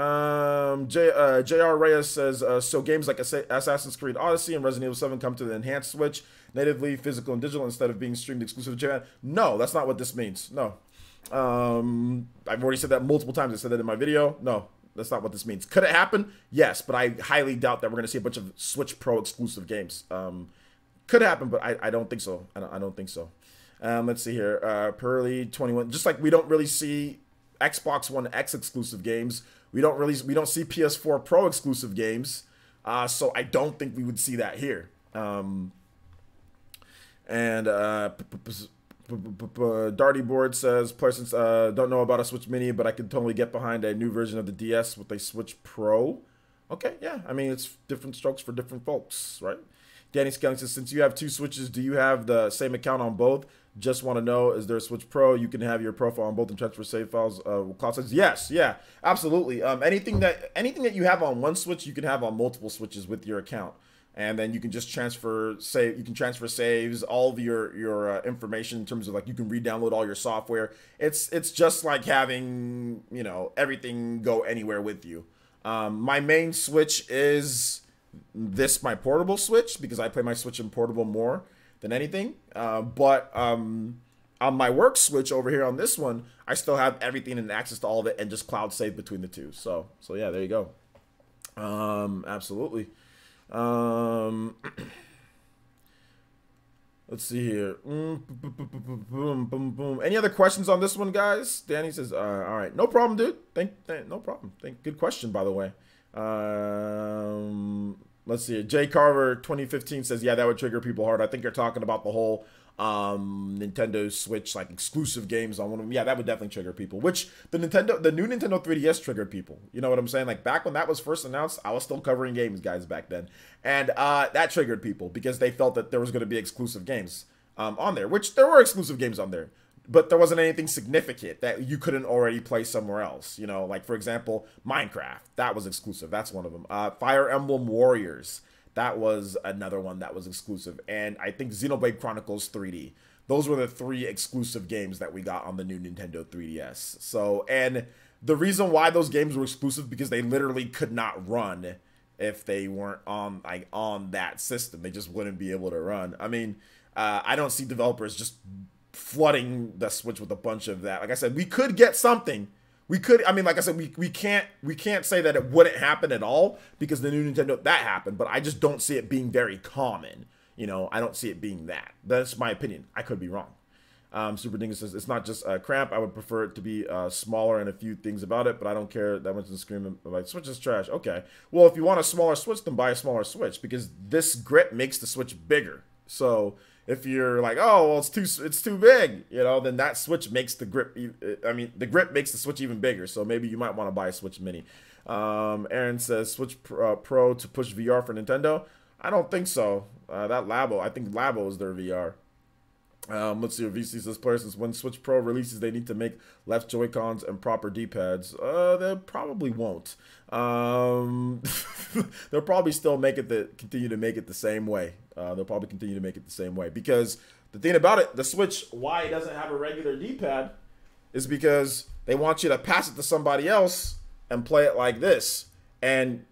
J.R. Reyes says, so games like Assassin's Creed Odyssey and Resident Evil 7 come to the enhanced Switch, natively physical and digital, instead of being streamed exclusive to Japan. No, that's not what this means. No. I've already said that multiple times. I said that in my video. No, that's not what this means. Could it happen? Yes, but I highly doubt that we're going to see a bunch of Switch Pro exclusive games. Could happen, but I don't think so. I don't think so. Let's see here. Pearly 21. Just like we don't really see Xbox One X exclusive games, we don't see PS4 Pro exclusive games. So I don't think we would see that here. Darty Board says, persons don't know about a Switch Mini, but I could totally get behind a new version of the DS with a Switch Pro. Okay, yeah. I mean, it's different strokes for different folks, right? Danny Skelling says, since you have two Switches, do you have the same account on both? Just want to know, is there a Switch Pro? You can have your profile on both and transfer save files. Cloud says, yes, yeah, absolutely. Anything that you have on one Switch, you can have on multiple Switches with your account. And then you can just transfer saves, all of your information in terms of, like, you can re-download all your software. It's just like having, you know, everything go anywhere with you. My main Switch is my portable Switch, because I play my Switch in portable more than anything. But on my work Switch over here on this one, I still have everything and access to all of it and just cloud save between the two. So yeah, there you go. Absolutely. Let's see here. Any other questions on this one, guys? Danny says, all right, no problem, dude. No problem. Good question, by the way. Let's see. Jay Carver 2015 says, yeah, that would trigger people hard. I think you're talking about the whole Nintendo Switch, like, exclusive games on one of them. Yeah, that would definitely trigger people, which the new Nintendo 3DS triggered people. You know what I'm saying? Like, back when that was first announced, I was still covering games, guys, back then. And that triggered people because they felt that there was going to be exclusive games on there, which there were exclusive games on there. But there wasn't anything significant that you couldn't already play somewhere else. You know, like, for example, Minecraft. That was exclusive. That's one of them. Fire Emblem Warriors. That was another one that was exclusive. And I think Xenoblade Chronicles 3D. Those were the 3 exclusive games that we got on the new Nintendo 3DS. So, and the reason why those games were exclusive, because they literally could not run if they weren't on that system. They just wouldn't be able to run. I mean, I don't see developers just flooding the Switch with a bunch of that. Like I said, we could get something. We could, I mean, like I said, we can't say that it wouldn't happen at all, because the new Nintendo, that happened, but I just don't see it being very common. You know, I don't see it being that. That's my opinion. I could be wrong. Super Dingus says it's not just a cramp. I would prefer it to be smaller and a few things about it, but I don't care that much in screaming. Like, Switch is trash. Okay. Well, if you want a smaller Switch, then buy a smaller Switch because this grip makes the Switch bigger. So if you're like, oh, well, it's too big, you know, then that Switch makes the grip. I mean, the grip makes the Switch even bigger. So maybe you might want to buy a Switch Mini. Aaron says Switch Pro to push VR for Nintendo. I don't think so. That Labo, I think Labo is their VR. Let's see what VC says. Players, since when Switch Pro releases, they need to make left Joy-Cons and proper D-pads. They probably won't. They'll probably still continue to make it the same way. They'll probably continue to make it the same way because the thing about it, the Switch, why it doesn't have a regular D-pad, is because they want you to pass it to somebody else and play it like this, and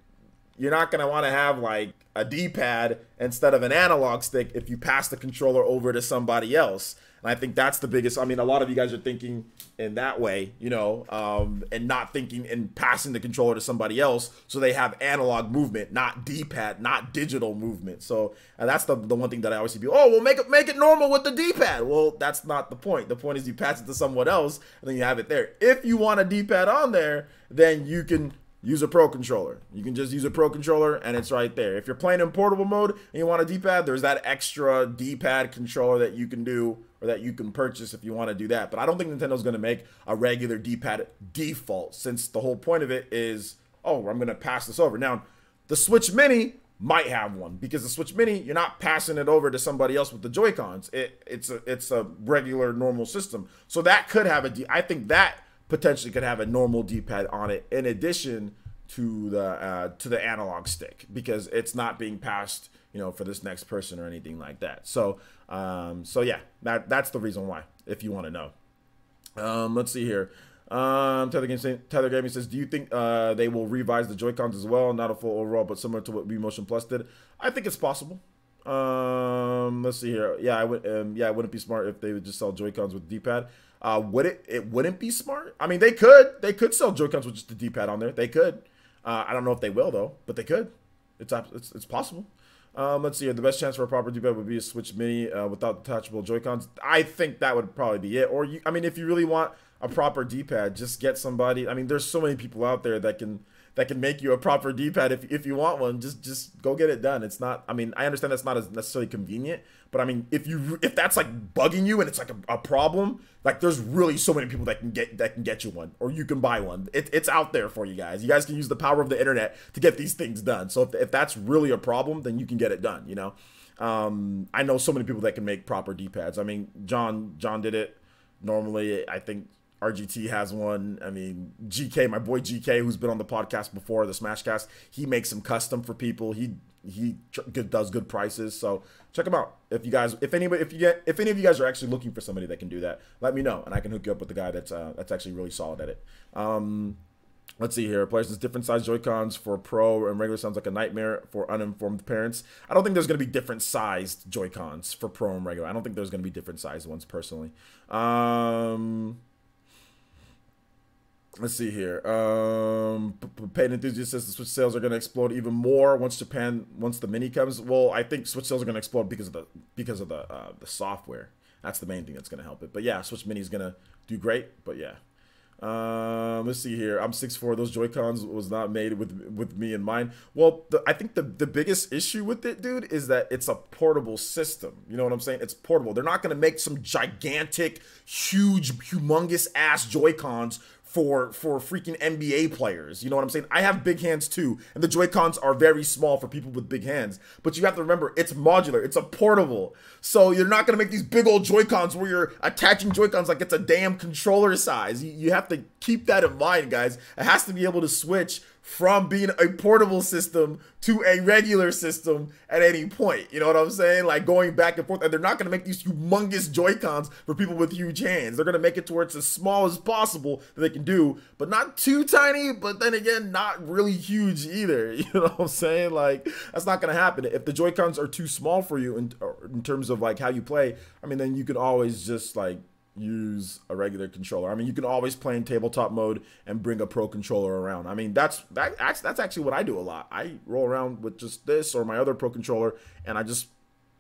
you're not gonna want to have like a D-pad instead of an analog stick if you pass the controller over to somebody else. And I think that's the biggest. I mean, a lot of you guys are thinking in that way, you know, and not thinking in passing the controller to somebody else so they have analog movement, not D-pad, not digital movement. So that's the one thing that I always see people, oh, well, make it normal with the D-pad. Well, that's not the point. The point is you pass it to someone else and then you have it there. If you want a D-pad on there, then you can use a Pro controller. You can just use a Pro controller and it's right there. If you're playing in portable mode and you want a D-pad, there's that extra D-pad controller that you can do or that you can purchase if you want to do that. But I don't think Nintendo's going to make a regular D-pad default, since the whole point of it is, oh, I'm going to pass this over. Now, the Switch Mini might have one, because the Switch Mini, you're not passing it over to somebody else with the Joy-Cons. It's a regular normal system. So that could have I think that potentially could have a normal D-pad on it in addition to the analog stick, because it's not being passed, you know, for this next person or anything like that. So yeah, that's the reason why, if you want to know. Let's see here. Tether Gaming says, do you think they will revise the Joy-Cons as well? Not a full overall, but similar to what Wii Motion Plus did. I think it's possible. Let's see here. Yeah, it wouldn't be smart if they would just sell Joy-Cons with D-pad. It wouldn't be smart. I mean, they could sell Joy-Cons with just the D-pad on there. They could. I don't know if they will though, but they could. It's possible. Let's see here. The best chance for a proper D-pad would be a Switch Mini without detachable Joy-Cons. I think that would probably be it. Or I mean, if you really want a proper D-pad, just get somebody. I mean, there's so many people out there that can make you a proper D-pad if you want one. Just go get it done. It's not, I mean, I understand that's not as necessarily convenient, but I mean, if that's like bugging you and it's like a problem, like there's really so many people that can get you one, or you can buy one. It's out there for you guys. You guys can use the power of the internet to get these things done. So if that's really a problem, then you can get it done, you know. I know so many people that can make proper D-pads. I mean, John did it. Normally, I think RGT has one. I mean, GK, my boy GK, who's been on the podcast before, the Smashcast, he makes them custom for people. He does good prices. So check him out. If any of you guys are actually looking for somebody that can do that, let me know and I can hook you up with the guy that's actually really solid at it. Let's see here. Players, different size Joy-Cons for Pro and regular sounds like a nightmare for uninformed parents. I don't think there's going to be different sized Joy-Cons for Pro and regular. I don't think there's going to be different sized ones personally. Let's see here. Paid Enthusiast says the Switch sales are going to explode even more once the Mini comes. Well, I think Switch sales are going to explode because of the software. That's the main thing that's going to help it. But yeah, Switch Mini is going to do great. But yeah. Let's see here. I'm 6'4". Those Joy-Cons was not made with me in mind. Well, I think the biggest issue with it, dude, is that it's a portable system. You know what I'm saying? It's portable. They're not going to make some gigantic, huge, humongous ass Joy-Cons for freaking NBA players. You know what I'm saying? I have big hands too, and the Joy-Cons are very small for people with big hands. But you have to remember, it's modular. It's a portable. So you're not going to make these big old Joy-Cons where you're attaching Joy-Cons like it's a damn controller size. You have to keep that in mind, guys. It has to be able to switch from being a portable system to a regular system at any point. You know what I'm saying? Like going back and forth. And they're not going to make these humongous Joy-Cons for people with huge hands. They're going to make it to where it's as small as possible that they can do, but not too tiny, but then again, not really huge either. You know what I'm saying? Like, that's not going to happen. If the Joy-Cons are too small for you in terms of like how you play, I mean, then you can always just like use a regular controller. I mean, you can always play in tabletop mode and bring a Pro controller around. I mean, that's actually what I do a lot. I roll around with just this or my other Pro controller, and I just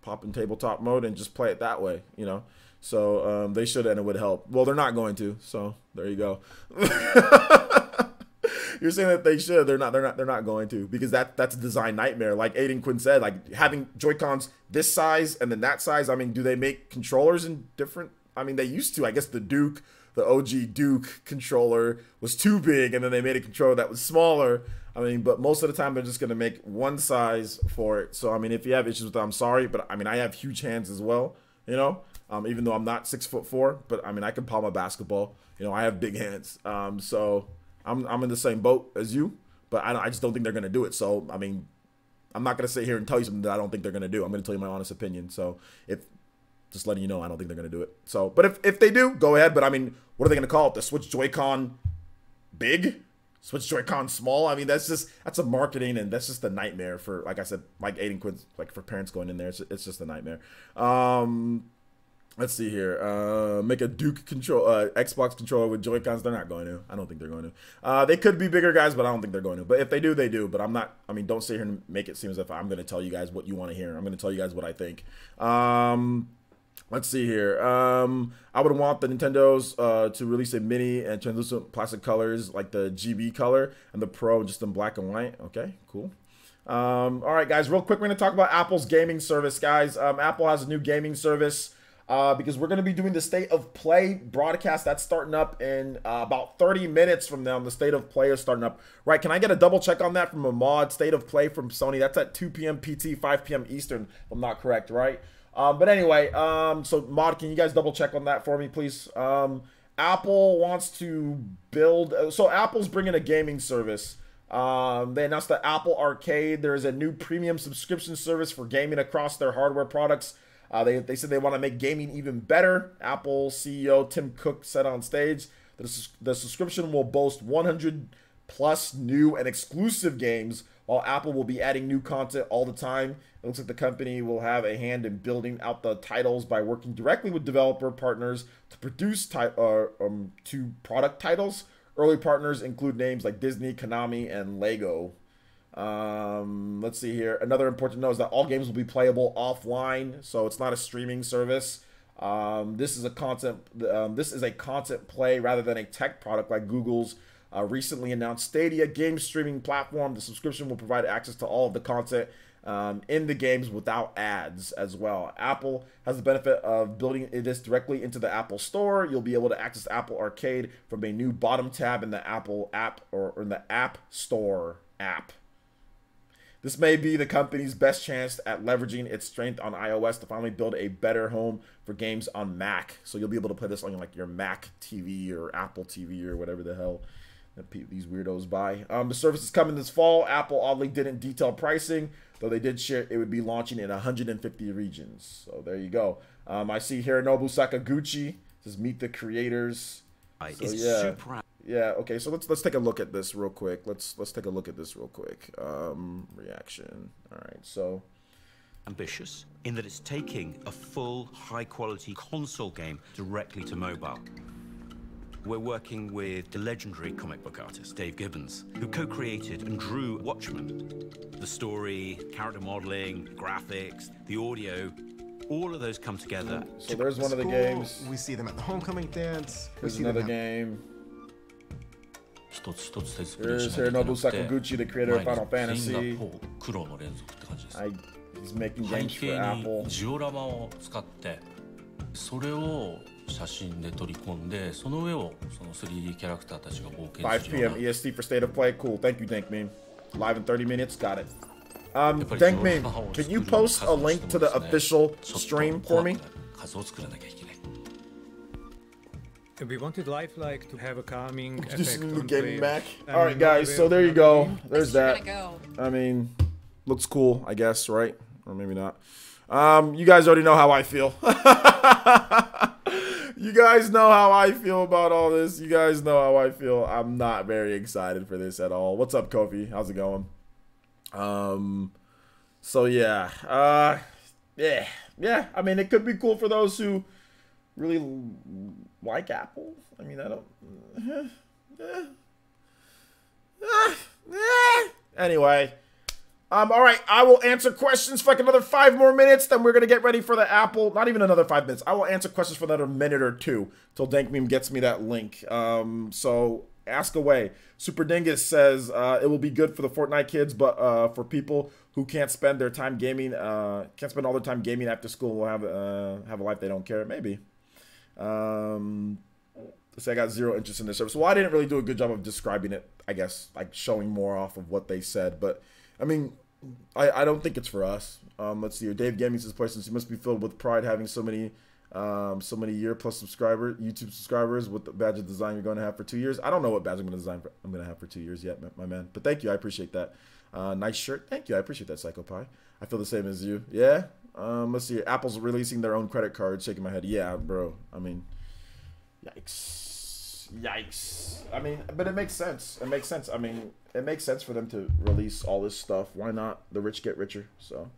pop in tabletop mode and just play it that way, you know. So they should, and it would help. Well, they're not going to. So there you go. You're saying that they should. They're not going to, because that's a design nightmare. Like Aiden Quinn said, like having Joy-Cons this size and then that size. I mean, do they make controllers in different? I mean, they used to. I guess the Duke, the OG Duke controller was too big, and then they made a controller that was smaller. I mean, but most of the time they're just gonna make one size for it. So I mean, if you have issues with that, I'm sorry, but I mean, I have huge hands as well. You know, even though I'm not 6'4", but I mean, I can palm a basketball. You know, I have big hands. So I'm in the same boat as you, but I just don't think they're gonna do it. So I mean, I'm not gonna sit here and tell you something that I don't think they're gonna do. I'm gonna tell you my honest opinion. So just letting you know, I don't think they're gonna do it. So, but if they do, go ahead. But I mean, what are they gonna call it? The Switch Joy-Con big? Switch Joy-Con small? I mean, that's a marketing, and that's just a nightmare for, like I said, like Aiden Quinn's, like for parents going in there. It's just a nightmare. Let's see here. Make a Duke Xbox controller with Joy-Cons. They're not going to. I don't think they're going to. They could be bigger guys, but I don't think they're going to. But if they do, they do. But I'm not. I mean, don't sit here and make it seem as if I'm going to tell you guys what you want to hear. I'm going to tell you guys what I think. Let's see here. I would want the Nintendo's to release a mini and translucent plastic colors like the GB color and the Pro just in black and white. Okay, cool. All right, guys, real quick, we're going to talk about Apple's gaming service, guys. Apple has a new gaming service because we're going to be doing the State of Play broadcast. That's starting up in about 30 minutes from now. The State of Play is starting up. Right, can I get a double check on that from a mod? State of Play from Sony. That's at 2 p.m. PT, 5 p.m. Eastern, if I'm not correct, right? But anyway, so mod, can you guys double check on that for me, please? Apple wants to build, so Apple's bringing a gaming service. They announced the Apple Arcade. There's a new premium subscription service for gaming across their hardware products. They said they want to make gaming even better. Apple CEO Tim Cook said on stage that the subscription will boast 100 plus new and exclusive games, while Apple will be adding new content all the time. It looks like the company will have a hand in building out the titles by working directly with developer partners to produce two product titles. Early partners include names like Disney, Konami, and Lego. Let's see here. Another important note is that all games will be playable offline, so it's not a streaming service. This is a content play rather than a tech product like Google's recently announced Stadia game streaming platform. The subscription will provide access to all of the content in the games without ads as well. Apple has the benefit of building this directly into the Apple Store. You'll be able to access Apple Arcade from a new bottom tab in the Apple app or in the App Store app. This may be the company's best chance at leveraging its strength on iOS to finally build a better home for games on Mac. So you'll be able to play this on like your Mac TV or Apple TV or whatever the hell that these weirdos buy. The service is coming this fall. Apple oddly didn't detail pricing, though they did share it would be launching in 150 regions. So there you go. I see Hironobu Sakaguchi says meet the creators. So, yeah. Yeah, okay, so let's take a look at this real quick. Let's take a look at this real quick. Reaction. All right, so ambitious in that it's taking a full high-quality console game directly to mobile. We're working with the legendary comic book artist, Dave Gibbons, who co-created and drew Watchmen. The story, character modeling, graphics, the audio, all of those come together. So there's one of the games. We see them at the homecoming dance. There's another game. Here's Hironobu Sakaguchi, the creator of Final Fantasy. He's making games for Apple. 5 p.m. EST for State of Play. Cool. Thank you, Dankmeme. Live in 30 minutes. Got it. Dankmeme, can you post a link to the official stream for me? We wanted Lifelike to have a calming effect. Just a new gaming Mac. All right, guys. So there you go. There's that. I mean, looks cool, I guess, right? Or maybe not. You guys already know how I feel. You guys know how I feel about all this. You guys know how I feel. I'm not very excited for this at all. What's up, Kofi? How's it going? So yeah. Yeah. I mean, it could be cool for those who really like Apple. I mean, I don't. Anyway, All right, I will answer questions for like another 5 more minutes. Then we're gonna get ready for the Apple. Not even another 5 minutes. I will answer questions for another minute or 2 till DankMeme gets me that link. So ask away. Super Dingus says it will be good for the Fortnite kids, but for people who can't spend their time gaming, can't spend all their time gaming after school, will have a life they don't care. Maybe. Say I got 0 interest in this service. Well, I didn't really do a good job of describing it. I guess like showing more off of what they said, but I mean, I don't think it's for us. Let's see here. Dave Gaming says, "Places, you must be filled with pride having so many year-plus YouTube subscribers with the badge of design you're going to have for 2 years." I don't know what badge I'm going to have for 2 years yet, my man. But thank you, I appreciate that. Nice shirt. Thank you, I appreciate that, PsychoPie. I feel the same as you. Yeah. Let's see here. Apple's releasing their own credit card. Shaking my head. Yeah, bro. I mean, yikes. Yikes. I mean, but it makes sense. It makes sense. I mean, it makes sense for them to release all this stuff. Why not? The rich get richer. So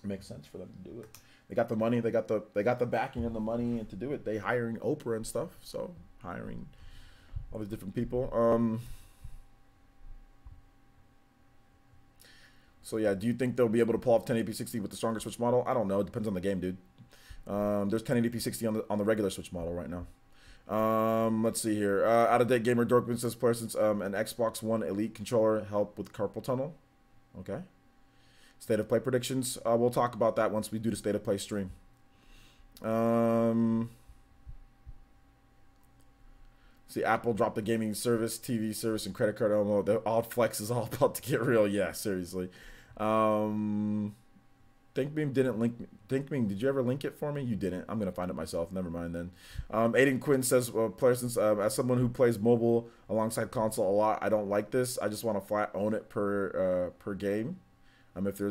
it makes sense for them to do it. They got the money. They got the backing and the money and to do it. They hiring Oprah and stuff. So hiring all these different people. So yeah, do you think they'll be able to pull off 1080p 60 with the stronger Switch model? I don't know. It depends on the game, dude. There's 1080p 60 on the regular Switch model right now. Let's see here. Out of date gamer Dorkman says player since an Xbox One Elite controller help with carpal tunnel. Okay. State of play predictions. We'll talk about that once we do the state of play stream. See, Apple dropped the gaming service, TV service, and credit card. Oh, the odd flex is all about to get real. Yeah, seriously. ThinkBeam didn't link me. ThinkBeam, did you ever link it for me? You didn't. I'm gonna find it myself. Never mind then. Aiden Quinn says, player since as someone who plays mobile alongside console a lot, I don't like this. I just want to flat own it per game. If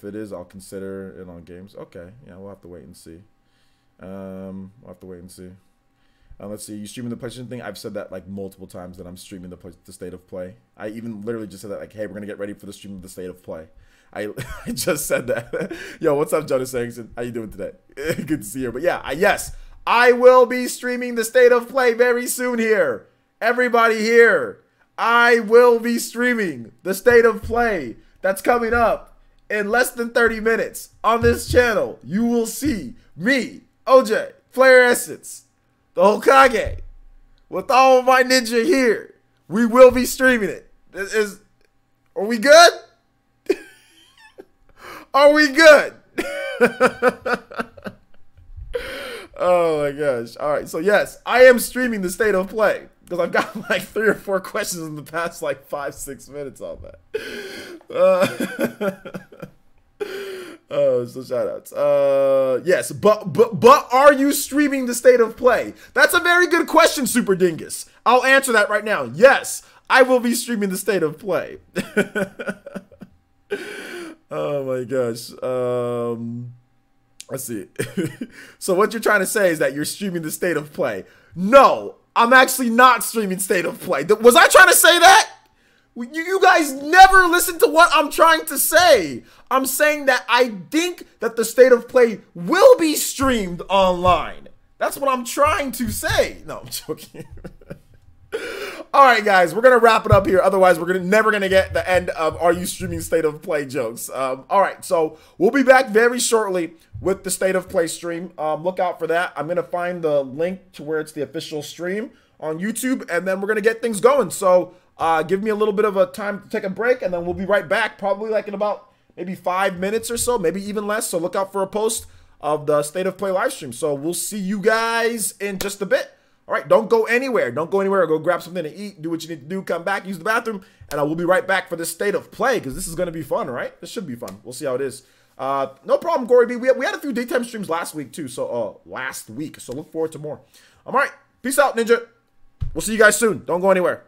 it is, I'll consider it on games. Okay, yeah, we'll have to wait and see. Let's see. You streaming the PlayStation thing? I've said that like multiple times that I'm streaming the state of play. I even literally just said that like, hey, we're gonna get ready for the stream of the state of play. I just said that. Yo, what's up, Jonas Sangston? How you doing today? Good to see you. But yeah, yes, I will be streaming the state of play very soon here. Everybody here, I will be streaming the state of play. That's coming up in less than 30 minutes on this channel. You will see me, OJ, Flare Essence, the Hokage, with all of my ninja here. We will be streaming it. Are we good? Are we good? Oh my gosh. All right. So yes, I am streaming the state of play because I've got like 3 or 4 questions in the past like 5-6 minutes on that. So shout outs. Yes, but are you streaming the state of play? That's a very good question, Super Dingus. I'll answer that right now. Yes, I will be streaming the state of play. Oh my gosh. Let's see. So what you're trying to say is that you're streaming the state of play. No, I'm actually not streaming state of play. Was I trying to say that? You guys never listen to what I'm trying to say. I'm saying that I think that the state of play will be streamed online. That's what I'm trying to say. No, I'm joking. All right, guys, we're going to wrap it up here. Otherwise, we're never going to get the end of Are You Streaming State of Play jokes. All right, so we'll be back very shortly with the State of Play stream. Look out for that. I'm going to find the link to where it's the official stream on YouTube, and then we're going to get things going. So give me a little bit of a time to take a break, and then we'll be right back, probably like in about maybe 5 minutes or so, maybe even less. So look out for a post of the State of Play live stream. So we'll see you guys in just a bit. All right, don't go anywhere. Don't go anywhere. Go grab something to eat. Do what you need to do. Come back. Use the bathroom. And I will be right back for this state of play because this is going to be fun, right? This should be fun. We'll see how it is. No problem, Gory B. We had a few daytime streams last week, too. So, last week. So, look forward to more. All right. Peace out, Ninja. We'll see you guys soon. Don't go anywhere.